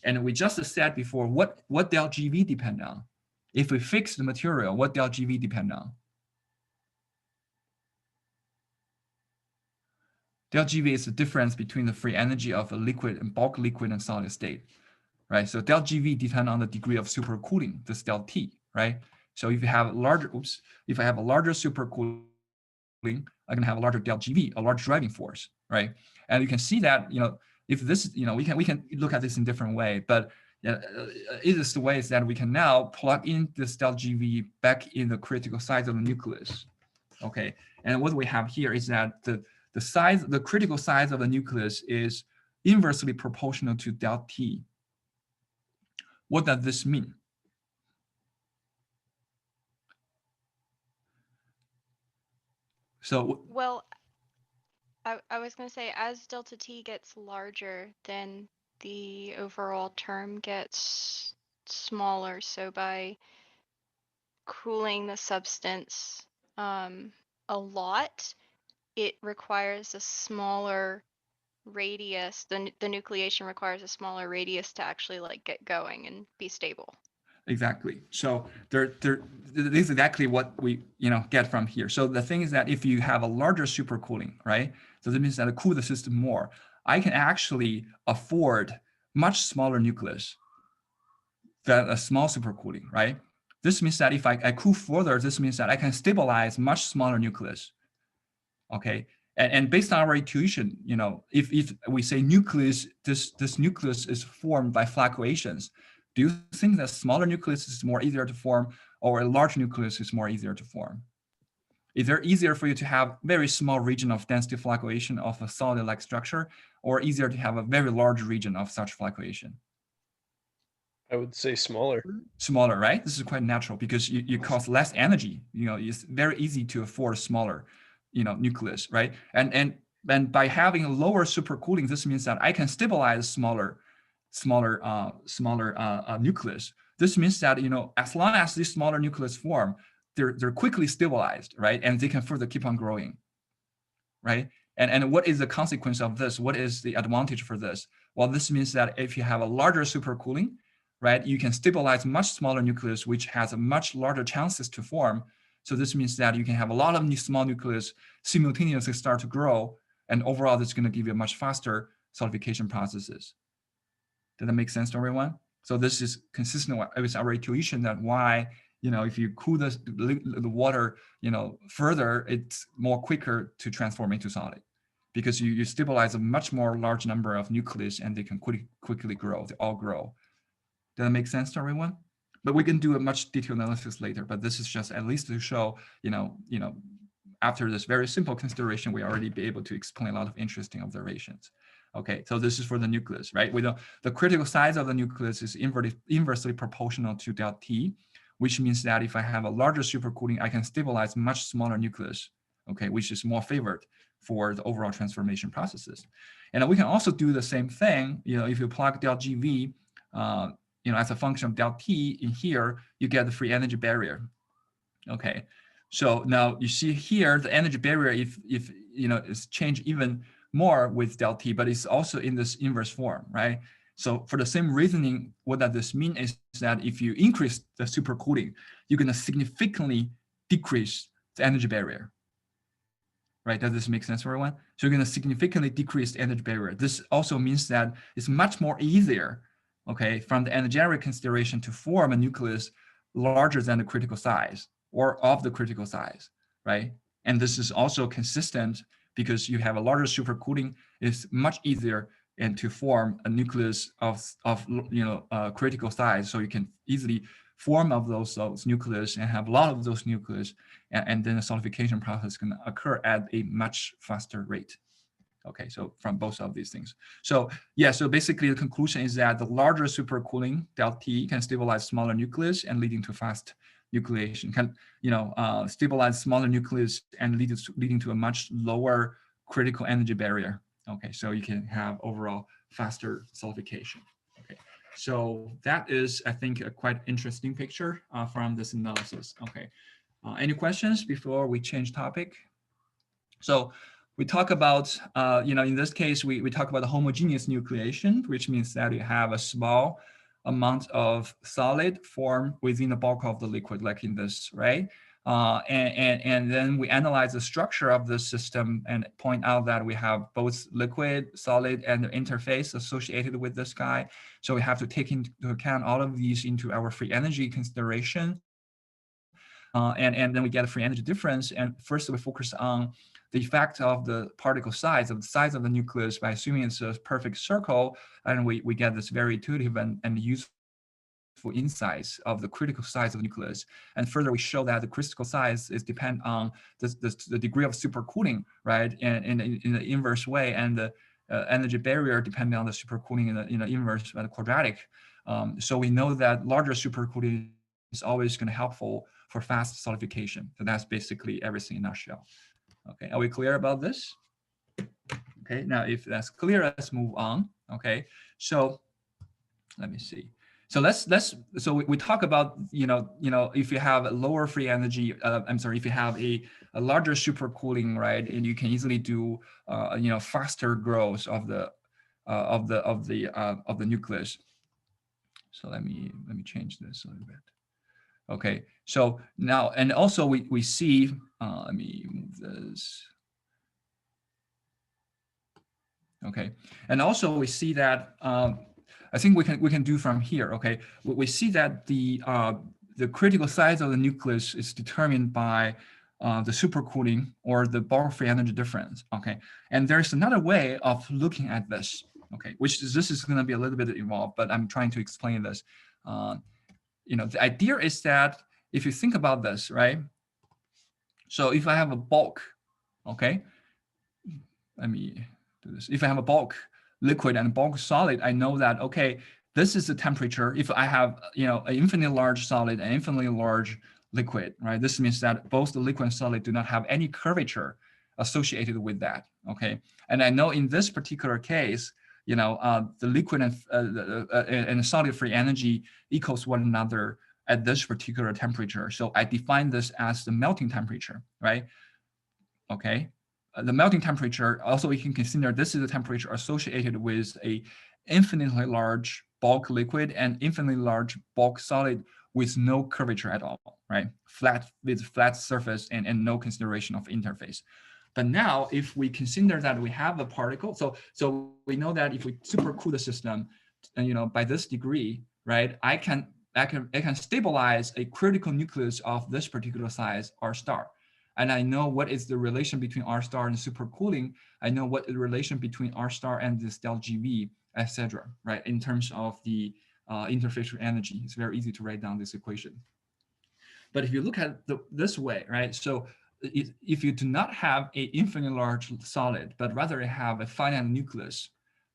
And we just said before, what del GV depend on? If we fix the material, what del GV depend on? Del GV is the difference between the free energy of a liquid and bulk liquid and solid state, right? So del GV depends on the degree of supercooling, this del T, right? So if you have if I have a larger supercooling, I'm gonna have a larger del GV, a large driving force, right? And you can see that, if this, we can look at this in different way, but easiest way is that we can now plug in this del GV back in the critical size of the nucleus, okay? And what we have here is that the critical size of the nucleus is inversely proportional to del T. What does this mean? So, Well, I was going to say, as delta T gets larger, then the overall term gets smaller. So by cooling the substance a lot, it requires a smaller radius. The nucleation requires a smaller radius to actually like get going and be stable. exactly. So this is exactly what we get from here. So the thing is that if you have a larger supercooling, right? So that means that I cool the system more. I can actually afford much smaller nucleus than a small supercooling, right? This means that if I cool further, this means that I can stabilize much smaller nucleus. Okay. And based on our intuition, if we say nucleus, this nucleus is formed by fluctuations, do you think that smaller nucleus is more easier to form, or a large nucleus is more easier to form? Is it easier for you to have very small region of density fluctuation of a solid-like structure, or easier to have a very large region of such fluctuation? I would say smaller. Smaller, right? This is quite natural because you cost less energy. It's very easy to afford a smaller, nucleus, right? And by having a lower supercooling, this means that I can stabilize smaller nucleus. This means that as long as these smaller nucleus form, they're quickly stabilized, right? And they can further keep on growing, right? And what is the consequence of this? What is the advantage for this? Well, this means that if you have a larger supercooling, right, you can stabilize much smaller nucleus, which has a much larger chances to form. So this means that you can have a lot of these small nucleus simultaneously start to grow, and overall, that's going to give you a much faster solidification processes. Does that make sense to everyone? So this is consistent with our intuition that why, if you cool the water, further, it's more quicker to transform into solid, because you stabilize a much more large number of nucleus and they can quickly grow. They all grow. Does that make sense to everyone? But we can do a much detailed analysis later. But this is just at least to show, after this very simple consideration, we already be able to explain a lot of interesting observations. Okay, so this is for the nucleus, right? We know the critical size of the nucleus is inversely proportional to del T, which means that if I have a larger supercooling, I can stabilize much smaller nucleus, okay, which is more favored for the overall transformation processes. And we can also do the same thing, if you plug del GV as a function of delta T in here, you get the free energy barrier. Okay, so now you see here the energy barrier, if is changed even more with delta T, but it's also in this inverse form, right? So for the same reasoning, what does this mean is that if you increase the supercooling, you're going to significantly decrease the energy barrier, right? Does this make sense for everyone? So you're going to significantly decrease the energy barrier. This also means that it's much more easier, okay, from the energetic consideration to form a nucleus larger than the critical size or of the critical size, right? And this is also consistent because you have a larger supercooling, it's much easier and to form a nucleus of critical size, so you can easily form of those nucleus and have a lot of those nucleus, and then the solidification process can occur at a much faster rate. Okay, so from both of these things. So yeah, so basically the conclusion is that the larger supercooling delta T can stabilize smaller nucleus and leading to fast nucleation, can stabilize smaller nucleus and leading to a much lower critical energy barrier. Okay, so you can have overall faster solidification. Okay, so that is, I think, a quite interesting picture from this analysis. Okay, any questions before we change topic? So we talk about, in this case, we talk about the homogeneous nucleation, which means that you have a small amount of solid form within the bulk of the liquid, like in this, right? And then we analyze the structure of the system and point out that we have both liquid, solid, and the interface associated with this guy. So we have to take into account all of these into our free energy consideration. And then we get a free energy difference. And first we focus on the effect of the particle size, of the size of the nucleus, by assuming it's a perfect circle. And we get this very intuitive and useful insights of the critical size of the nucleus. And further, we show that the critical size is depend on the degree of supercooling, right? And in the inverse way, and the energy barrier depending on the supercooling in the inverse quadratic. So we know that larger supercooling is always going to helpful for fast solidification. So that's basically everything in a nutshell. Okay, are we clear about this? Okay, now if that's clear, let's move on. Okay, so let me see. So so we talk about if you have a lower free energy, if you have a larger supercooling, right, and you can easily do faster growth of the nucleus. So let me change this a little bit. Okay, so now, and also we see, let me move this. Okay, and also we see that, I think we can do from here, okay? We see that the critical size of the nucleus is determined by the supercooling or the bulk free energy difference, okay? And there's another way of looking at this, okay? This is gonna be a little bit involved, but I'm trying to explain this. The idea is that if you think about this, right? So if I have a bulk, okay, let me do this. If I have a bulk liquid and a bulk solid, I know that, okay, this is the temperature. If I have, an infinitely large solid and infinitely large liquid, right? This means that both the liquid and solid do not have any curvature associated with that, okay? And I know in this particular case, the liquid and the solid free energy equals one another at this particular temperature. So I define this as the melting temperature, right? Okay. The melting temperature, also we can consider this is the temperature associated with a infinitely large bulk liquid and infinitely large bulk solid with no curvature at all, right? With flat surface and no consideration of interface. But now if we consider that we have a particle, so we know that if we supercool the system, and by this degree, right, I can stabilize a critical nucleus of this particular size, R star. And I know what is the relation between R star and supercooling. I know what the relation between R star and this del GV, etc. Right? In terms of the interfacial energy, it's very easy to write down this equation. But if you look at this way, right? So if you do not have an infinitely large solid, but rather have a finite nucleus,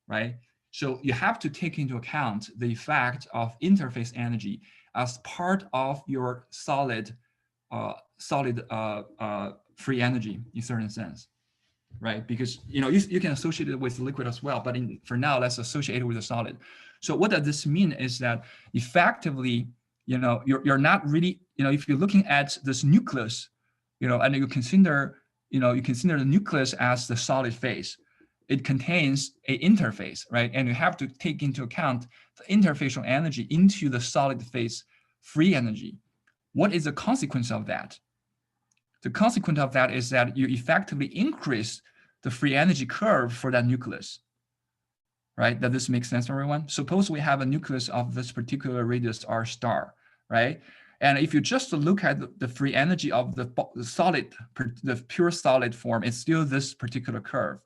right? So you have to take into account the effect of interface energy as part of your solid free energy in certain sense, right? Because you can associate it with liquid as well, but for now, let's associate it with a solid. So what does this mean is that effectively, you're not really, if you're looking at this nucleus, and you consider the nucleus as the solid phase, it contains a interface, right? And you have to take into account the interfacial energy into the solid phase free energy. What is the consequence of that? The consequence of that is that you effectively increase the free energy curve for that nucleus, right? Does this make sense, everyone? Suppose we have a nucleus of this particular radius r star, right? And if you just look at the free energy of the pure solid form, it's still this particular curve.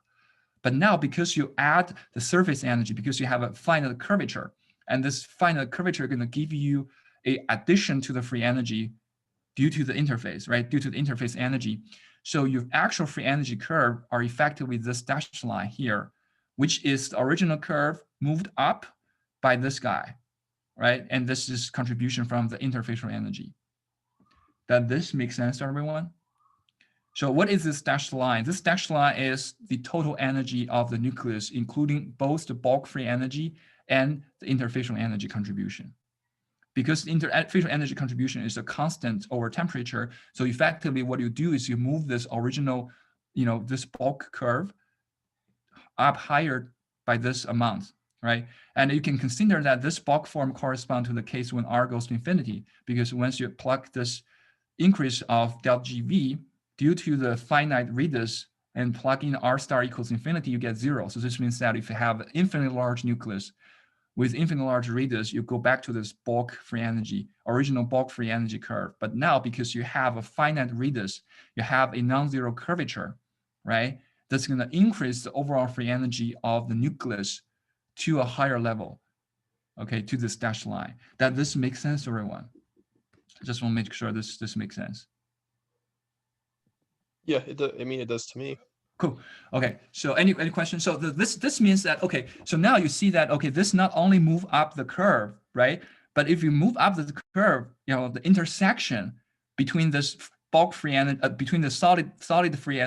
But now, because you add the surface energy, because you have a finite curvature, and this finite curvature is going to give you a addition to the free energy due to the interface, right? Due to the interface energy. So your actual free energy curve are effectively this dashed line here, which is the original curve moved up by this guy, right? And this is contribution from the interfacial energy. Does this make sense to everyone? So what is this dashed line? This dashed line is the total energy of the nucleus, including both the bulk free energy and the interfacial energy contribution. Because the interfacial energy contribution is a constant over temperature, so effectively what you do is you move this original, this bulk curve up higher by this amount, right? And you can consider that this bulk form corresponds to the case when R goes to infinity, because once you plug this increase of delta GV due to the finite radius and plug in R star equals infinity, you get 0. So this means that if you have an infinitely large nucleus with infinitely large radius, you go back to this bulk free energy, original bulk free energy curve. But now, because you have a finite radius, you have a non-zero curvature, right? That's going to increase the overall free energy of the nucleus to a higher level, okay, to this dashed line. That this makes sense to everyone? I just want to make sure this makes sense. Yeah, it does to me. Cool. Okay. So any questions? So this means that, okay, so now you see that, okay, this not only move up the curve, right? But if you move up the curve, the intersection between this bulk free energy, between the solid free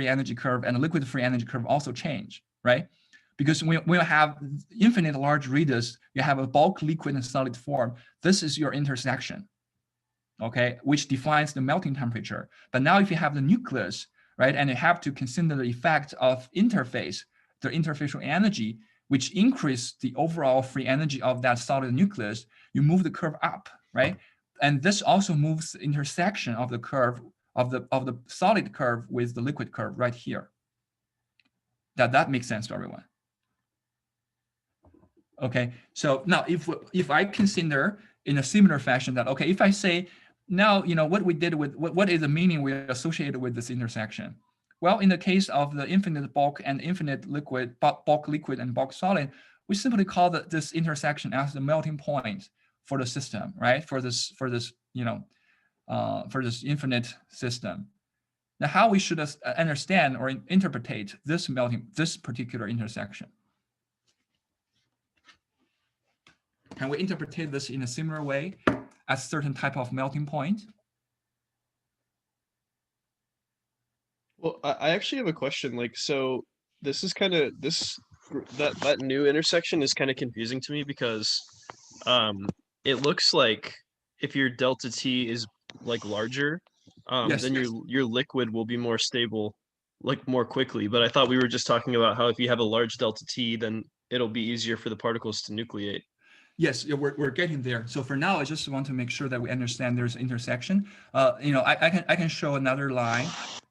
energy curve and the liquid free energy curve also change, right? Because when you have infinite large radius, you have a bulk liquid and solid form. This is your intersection, okay, which defines the melting temperature. But now if you have the nucleus, right, and you have to consider the effect of interface, the interfacial energy, which increase the overall free energy of that solid nucleus, you move the curve up, right? And this also moves the intersection of the curve of the solid curve with the liquid curve right here. That makes sense to everyone. Okay, so now if I consider in a similar fashion that, okay, if I say now, what we did with, what is the meaning we associated with this intersection? Well, in the case of the infinite bulk and infinite liquid, bulk liquid and bulk solid, we simply call this intersection as the melting point for the system, right? For this infinite system. Now, how we should understand or interpret this particular intersection? Can we interpret this in a similar way as certain type of melting point? Well, I actually have a question. Like, so this is kind of that new intersection is kind of confusing to me because it looks like if your delta T is like larger, Yes. then your liquid will be more stable, like more quickly. But I thought we were just talking about how if you have a large delta T, then it'll be easier for the particles to nucleate. Yes, we're getting there. So for now, I just want to make sure that we understand there's intersection. I can show another line.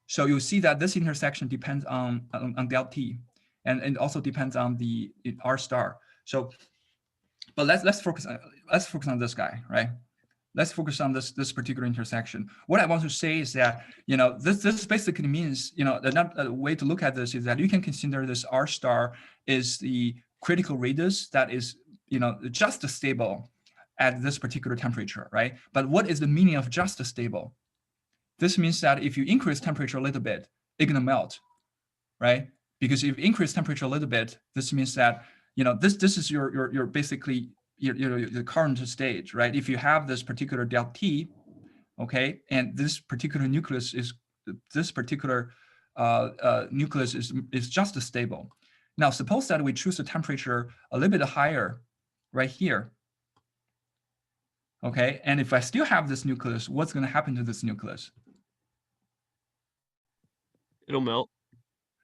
So you'll see that this intersection depends on delta T, and it also depends on the R star. So, but let's focus on this guy, right? Let's focus on this particular intersection. What I want to say is that, this basically means, another way to look at this is that you can consider this R star is the critical radius that is, just stable at this particular temperature, right? But what is the meaning of just stable? This means that if you increase temperature a little bit, it's gonna melt, right? Because if you increase temperature a little bit, this means that, this is your basically your current stage, right? If you have this particular delta T, okay, and this particular nucleus is just stable. Now, suppose that we choose a temperature a little bit higher right here. Okay, and if I still have this nucleus, what's going to happen to this nucleus? It'll melt.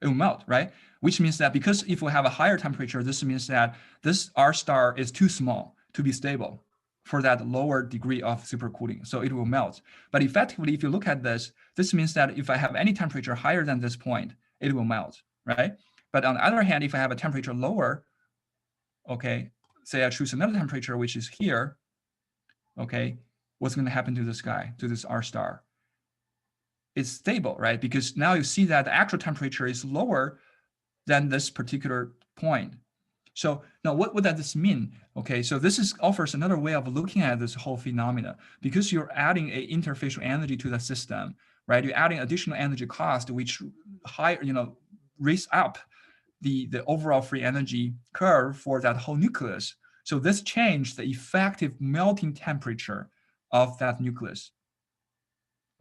It will melt, right? Which means that because if we have a higher temperature, this means that this R star is too small to be stable for that lower degree of supercooling. So it will melt. But effectively, if you look at this, this means that if I have any temperature higher than this point, it will melt, right? But on the other hand, if I have a temperature lower, okay, say I choose another temperature, which is here, okay, what's going to happen to this guy, to this R star? It's stable, right? Because now you see that the actual temperature is lower than this particular point. So now what does this mean? Okay, so this offers another way of looking at this whole phenomena. Because you're adding a interfacial energy to the system, right? You're adding additional energy cost, which raise up the overall free energy curve for that whole nucleus. So this changed the effective melting temperature of that nucleus.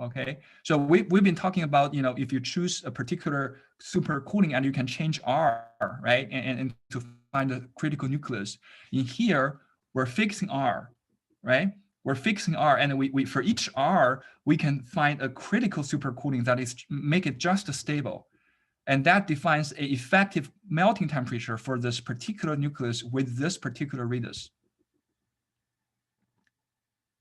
Okay, so we've been talking about, if you choose a particular supercooling and you can change R, right, and to find a critical nucleus. In here, we're fixing R, right? We're fixing R, and we for each R, we can find a critical supercooling that is make it just stable. And that defines an effective melting temperature for this particular nucleus with this particular radius.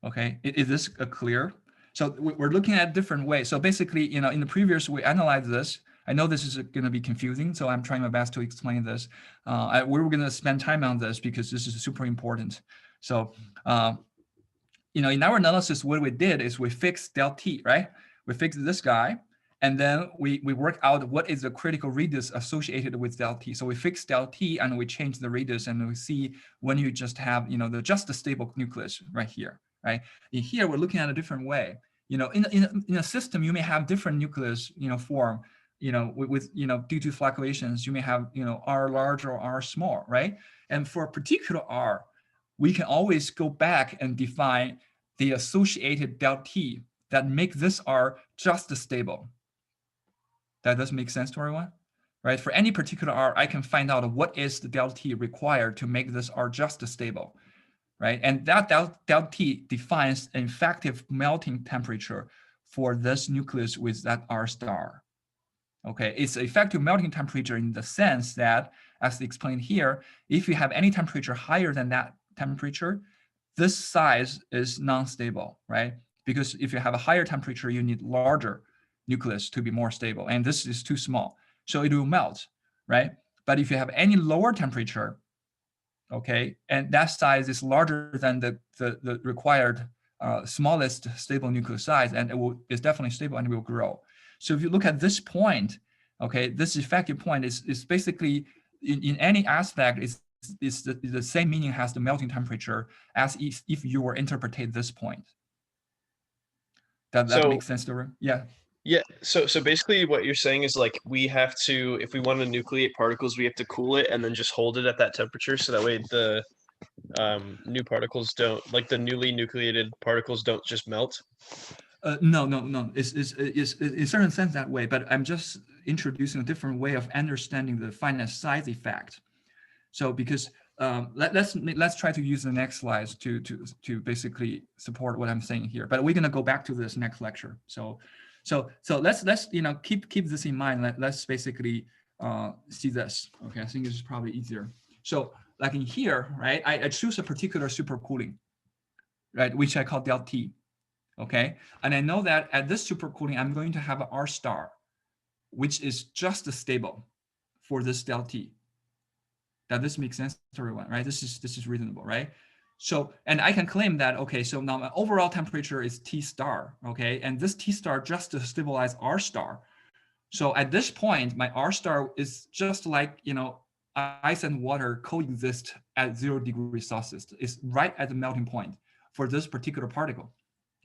Okay, is this clear? So we're looking at different ways. So basically, in the previous, we analyzed this. I know this is going to be confusing, so I'm trying my best to explain this. We're going to spend time on this because this is super important. So, in our analysis, what we did is we fixed delta T, right? We fixed this guy, and then we work out what is the critical radius associated with delta T. So we fix delta T and we change the radius, and we see when you just have, just a stable nucleus right here, right? In here, we're looking at a different way. In a system, you may have different nucleus, form, with due to fluctuations, you may have, R large or R small, right? And for a particular R, we can always go back and define the associated delta T that make this R just stable. That does make sense to everyone, right? For any particular R, I can find out what is the delta T required to make this R just stable, right? And that delta T defines an effective melting temperature for this nucleus with that R star. Okay, it's effective melting temperature in the sense that, as explained here, if you have any temperature higher than that temperature, this size is non-stable, right? Because if you have a higher temperature, you need larger nucleus to be more stable, and this is too small, so it will melt, right? But if you have any lower temperature, okay, and that size is larger than the required smallest stable nucleus size, and it's definitely stable and it will grow. So if you look at this point, okay, this effective point is basically in any aspect is the same meaning as the melting temperature as if you were interpreting this point. That So makes sense, Dora? Yeah. yeah, so basically what you're saying is like we have to, if we want to nucleate particles, we have to cool it and then just hold it at that temperature so that way the new particles don't, like the newly nucleated particles don't just melt. No. It's in a certain sense that way, but I'm just introducing a different way of understanding the finite size effect. So because let's try to use the next slides to basically support what I'm saying here. But we're gonna go back to this next lecture. So let's keep this in mind. Let's basically see this. Okay, I think this is probably easier. So like in here, right? I choose a particular supercooling, right? Which I call delta T. Okay, and I know that at this supercooling, I'm going to have an R star, which is just stable for this delta T. That this makes sense to everyone, right? This is reasonable, right? So, and I can claim that, okay, so now my overall temperature is T star, okay? And this T star just to stabilize R star. So at this point, my R star is just like, ice and water coexist at 0 degrees Celsius. It's right at the melting point for this particular particle.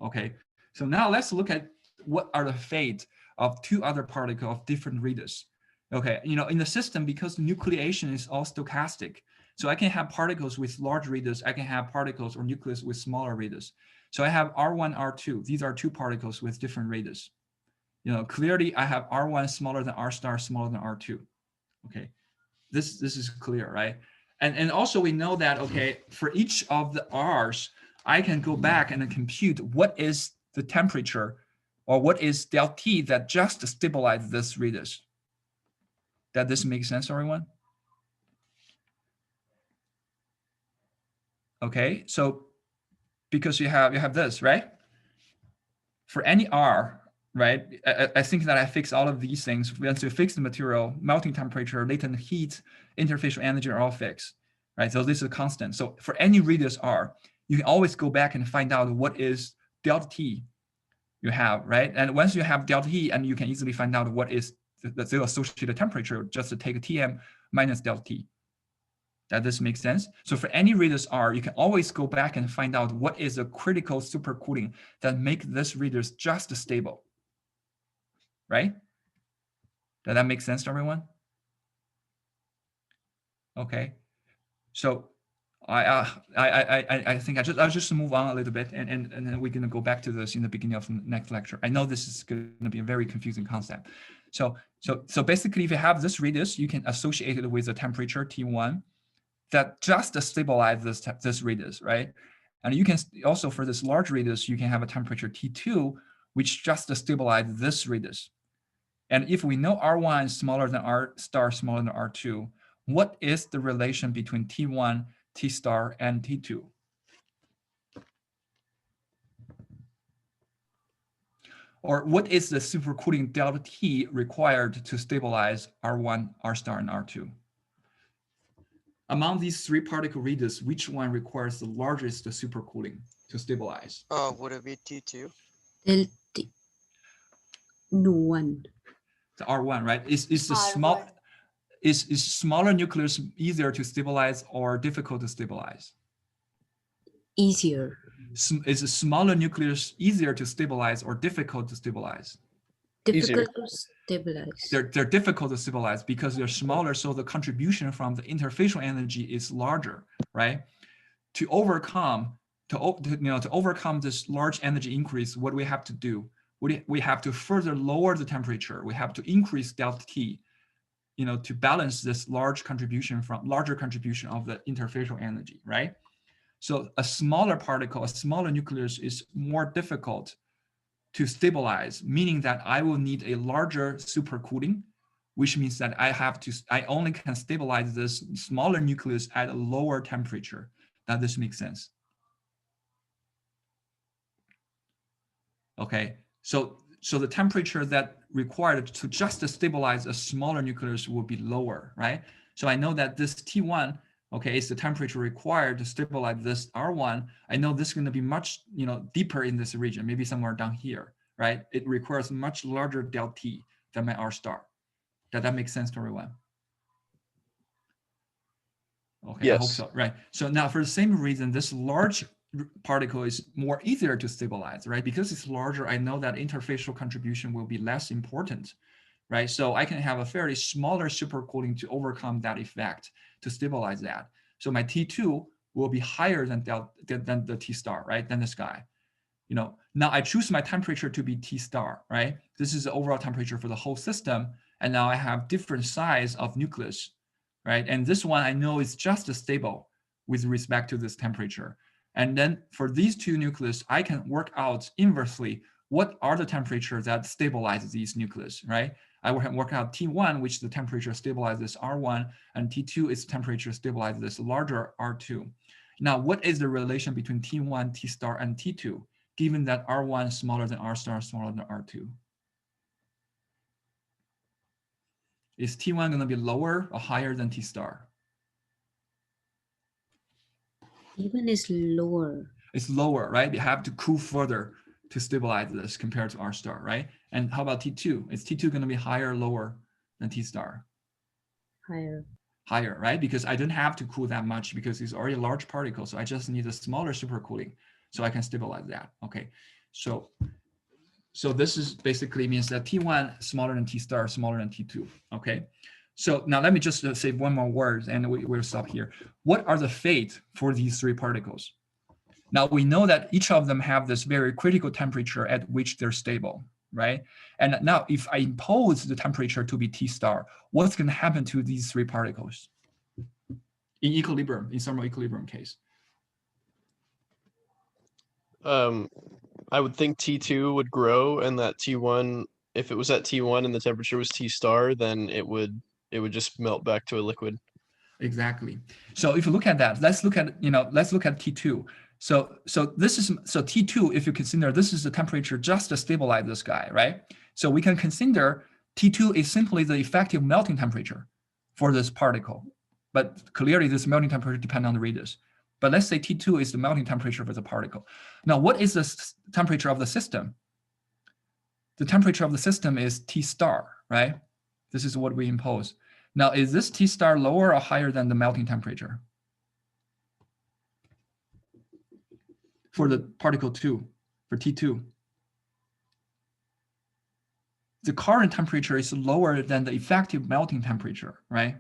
Okay, so now let's look at what are the fate of two other particles of different radius. Okay, in the system, because nucleation is all stochastic, so I can have particles with large radius, I can have particles or nucleus with smaller radius. So I have R1, R2. These are two particles with different radius. Clearly I have R1 smaller than R star, smaller than R2. Okay, This is clear, right? And also we know that, okay, for each of the R's, I can go back and compute what is the temperature or what is delta T that just stabilizes this radius. That this makes sense, everyone? Okay, so because you have this, right? For any R, right? I think that I fix all of these things. Once you fix the material, melting temperature, latent heat, interfacial energy are all fixed, right? So this is a constant. So for any radius R, you can always go back and find out what is delta T you have, right? And once you have delta T, and you can easily find out what is the associated temperature, just to take Tm minus delta T. That this makes sense? So for any radius R, you can always go back and find out what is a critical supercooling that make this radius just stable, right? Does that make sense to everyone? Okay, so I think I'll just move on a little bit, and then we're gonna go back to this in the beginning of the next lecture. I know this is gonna be a very confusing concept. So basically, if you have this radius, you can associate it with a temperature T1 that just stabilizes this radius, right? And you can also, for this large radius, you can have a temperature T2, which just stabilizes this radius. And if we know R1 is smaller than R star, smaller than R2, what is the relation between T1, T star, and T2? Or what is the supercooling delta T required to stabilize R1, R star, and R2? Among these three particle radius, which one requires the largest supercooling to stabilize? Would it be T2? Del T. No one. The R1, right? Is the small is smaller nucleus easier to stabilize or difficult to stabilize? Easier. Is a smaller nucleus easier to stabilize or difficult to stabilize? Difficult to stabilize. They're difficult to stabilize because they're smaller, so the contribution from the interfacial energy is larger, right? To overcome this large energy increase, what do we have to do? We have to further lower the temperature. We have to increase delta T, to balance this larger contribution of the interfacial energy, right? So a smaller particle, a smaller nucleus is more difficult to stabilize, meaning that I will need a larger supercooling, which means that I only can stabilize this smaller nucleus at a lower temperature. Now this makes sense. Okay, so the temperature that required to just stabilize a smaller nucleus will be lower, right? So I know that this T1, okay, is the temperature required to stabilize this R1. I know this is going to be much, deeper in this region, maybe somewhere down here, right? It requires much larger delta T than my R star. Does that make sense to everyone? Okay, yes. I hope so, right? So now for the same reason, this large particle is more easier to stabilize, right? Because it's larger, I know that interfacial contribution will be less important, right? So I can have a fairly smaller supercooling to overcome that effect to stabilize that. So my T2 will be higher than the T star, right? Than this guy. Now I choose my temperature to be T star, right? This is the overall temperature for the whole system. And now I have different size of nucleus, right? And this one I know is just stable with respect to this temperature. And then for these two nucleus, I can work out inversely what are the temperatures that stabilize these nucleus, right? I will work out T1, which the temperature stabilizes R1, and T2 is temperature stabilizes this larger R2. Now, what is the relation between T1, T star, and T2, given that R1 is smaller than R star, smaller than R2? Is T1 going to be lower or higher than T star? T1 is lower. It's lower, right? You have to cool further to stabilize this compared to R star, right? And how about T2? Is T2 going to be higher or lower than T star? Higher. Higher, right? Because I don't have to cool that much because it's already a large particle. So I just need a smaller supercooling so I can stabilize that. Okay, so this is basically means that T1 smaller than T star, smaller than T2. Okay, so now let me just say one more word and we'll stop here. What are the fate for these three particles? Now we know that each of them have this very critical temperature at which they're stable, right? And now if I impose the temperature to be T star, what's going to happen to these three particles in equilibrium, in thermal equilibrium case? I would think T2 would grow, and that T1, if it was at T1 and the temperature was T star, then it would just melt back to a liquid. Exactly. So if you look at that, let's look at T2. So T2, if you consider this is the temperature just to stabilize this guy, right? So we can consider T2 is simply the effective melting temperature for this particle. But clearly this melting temperature depends on the radius. But let's say T2 is the melting temperature for the particle. Now, what is the temperature of the system? The temperature of the system is T star, right? This is what we impose. Now, is this T star lower or higher than the melting temperature for the particle 2, for T2? The current temperature is lower than the effective melting temperature, right?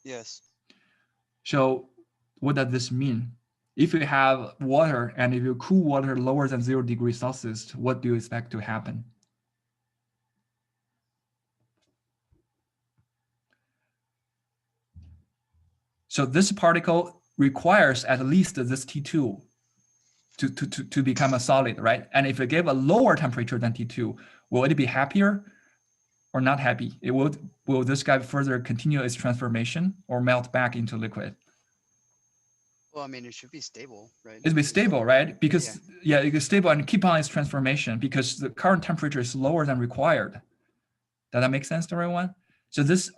Yes. So what does this mean? If you have water and if you cool water lower than 0 degrees Celsius, what do you expect to happen? So this particle requires at least this T2 to become a solid, right? And if you give a lower temperature than T2, will it be happier or not happy? Will this guy further continue its transformation or melt back into liquid? Well, I mean, it should be stable, right? It'll be Because stable, right? Because yeah. it is stable and keep on its transformation because the current temperature is lower than required. Does that make sense to everyone? So this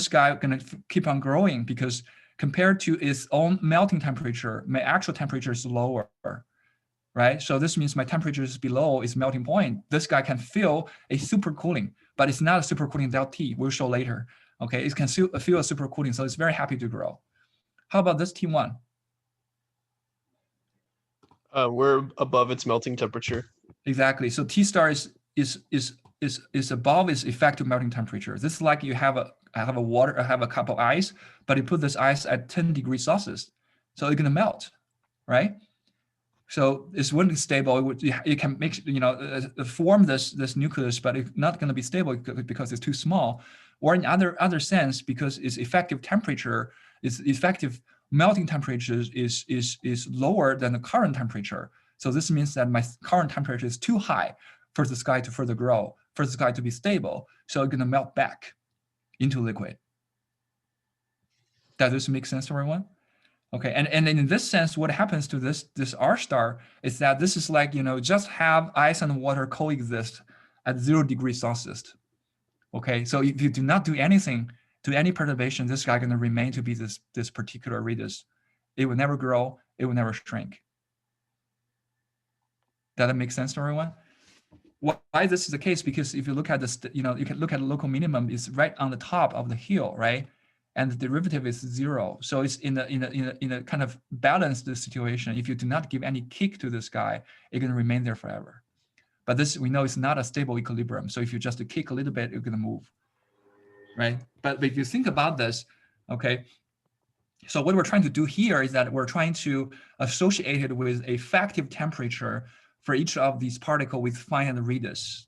guy gonna keep on growing because compared to its own melting temperature, my actual temperature is lower, right? So this means my temperature is below its melting point. This guy can feel a supercooling, but it's not a supercooling delta T. We'll show later. Okay, it can feel a supercooling, so it's very happy to grow. How about this T1? We're above its melting temperature. Exactly. So T star is above its effective melting temperature. This is like you have a cup of ice, but you put this ice at 10 degrees Celsius, so it's gonna melt, right? So it's wouldn't stable. It can make form this nucleus, but it's not going to be stable because it's too small, or in other sense because its effective temperature, its effective melting temperature is lower than the current temperature. So this means that my current temperature is too high for the sky to further grow, for the sky to be stable. So it's going to melt back into liquid. Does this make sense to everyone? Okay, and in this sense, what happens to this R star is that this is like, just have ice and water coexist at 0 degrees Celsius. Okay, so if you do not do anything to any perturbation, this guy going to remain to be this particular radius. It will never grow. It will never shrink. Does that make sense to everyone? Why this is the case? Because if you look at this, you can look at the local minimum is right on the top of the hill, right? And the derivative is 0. So it's in a kind of balanced situation. If you do not give any kick to this guy, it's going to remain there forever. But this, we know, it's not a stable equilibrium. So if you just kick a little bit, it's going to move, right? But if you think about this, okay, so what we're trying to do here is that we're trying to associate it with effective temperature for each of these particles with finite radius,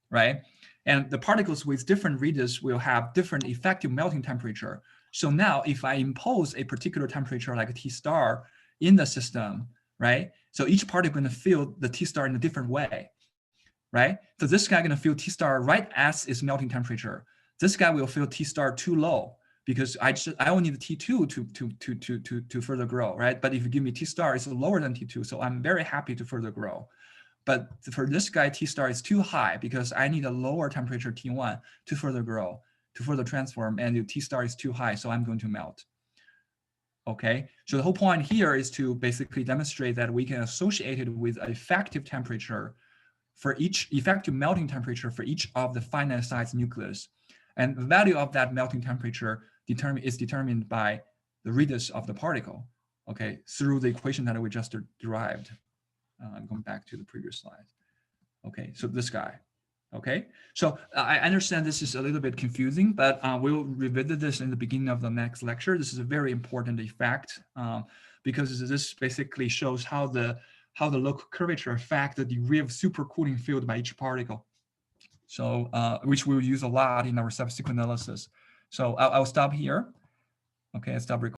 right? And the particles with different radius will have different effective melting temperature. So now if I impose a particular temperature like T star in the system, right? So each particle gonna feel the T star in a different way, right? So this guy gonna feel T star right as its melting temperature. This guy will feel T star too low because I only need the T2 to further grow, right? But if you give me T star, it's lower than T2, so I'm very happy to further grow. But for this guy, T star is too high because I need a lower temperature T1 to further grow, to further transform, and the T star is too high, so I'm going to melt. Okay, so the whole point here is to basically demonstrate that we can associate it with effective temperature for each effective melting temperature for each of the finite size nucleus. And the value of that melting temperature is determined by the radius of the particle, okay, through the equation that we just derived. I'm going back to the previous slide. Okay, so this guy. Okay, so I understand this is a little bit confusing, but we'll revisit this in the beginning of the next lecture. This is a very important effect because this basically shows how the how the local curvature affect the degree of supercooling field by each particle. So which we'll use a lot in our subsequent analysis. So I'll stop here. Okay, I'll stop recording.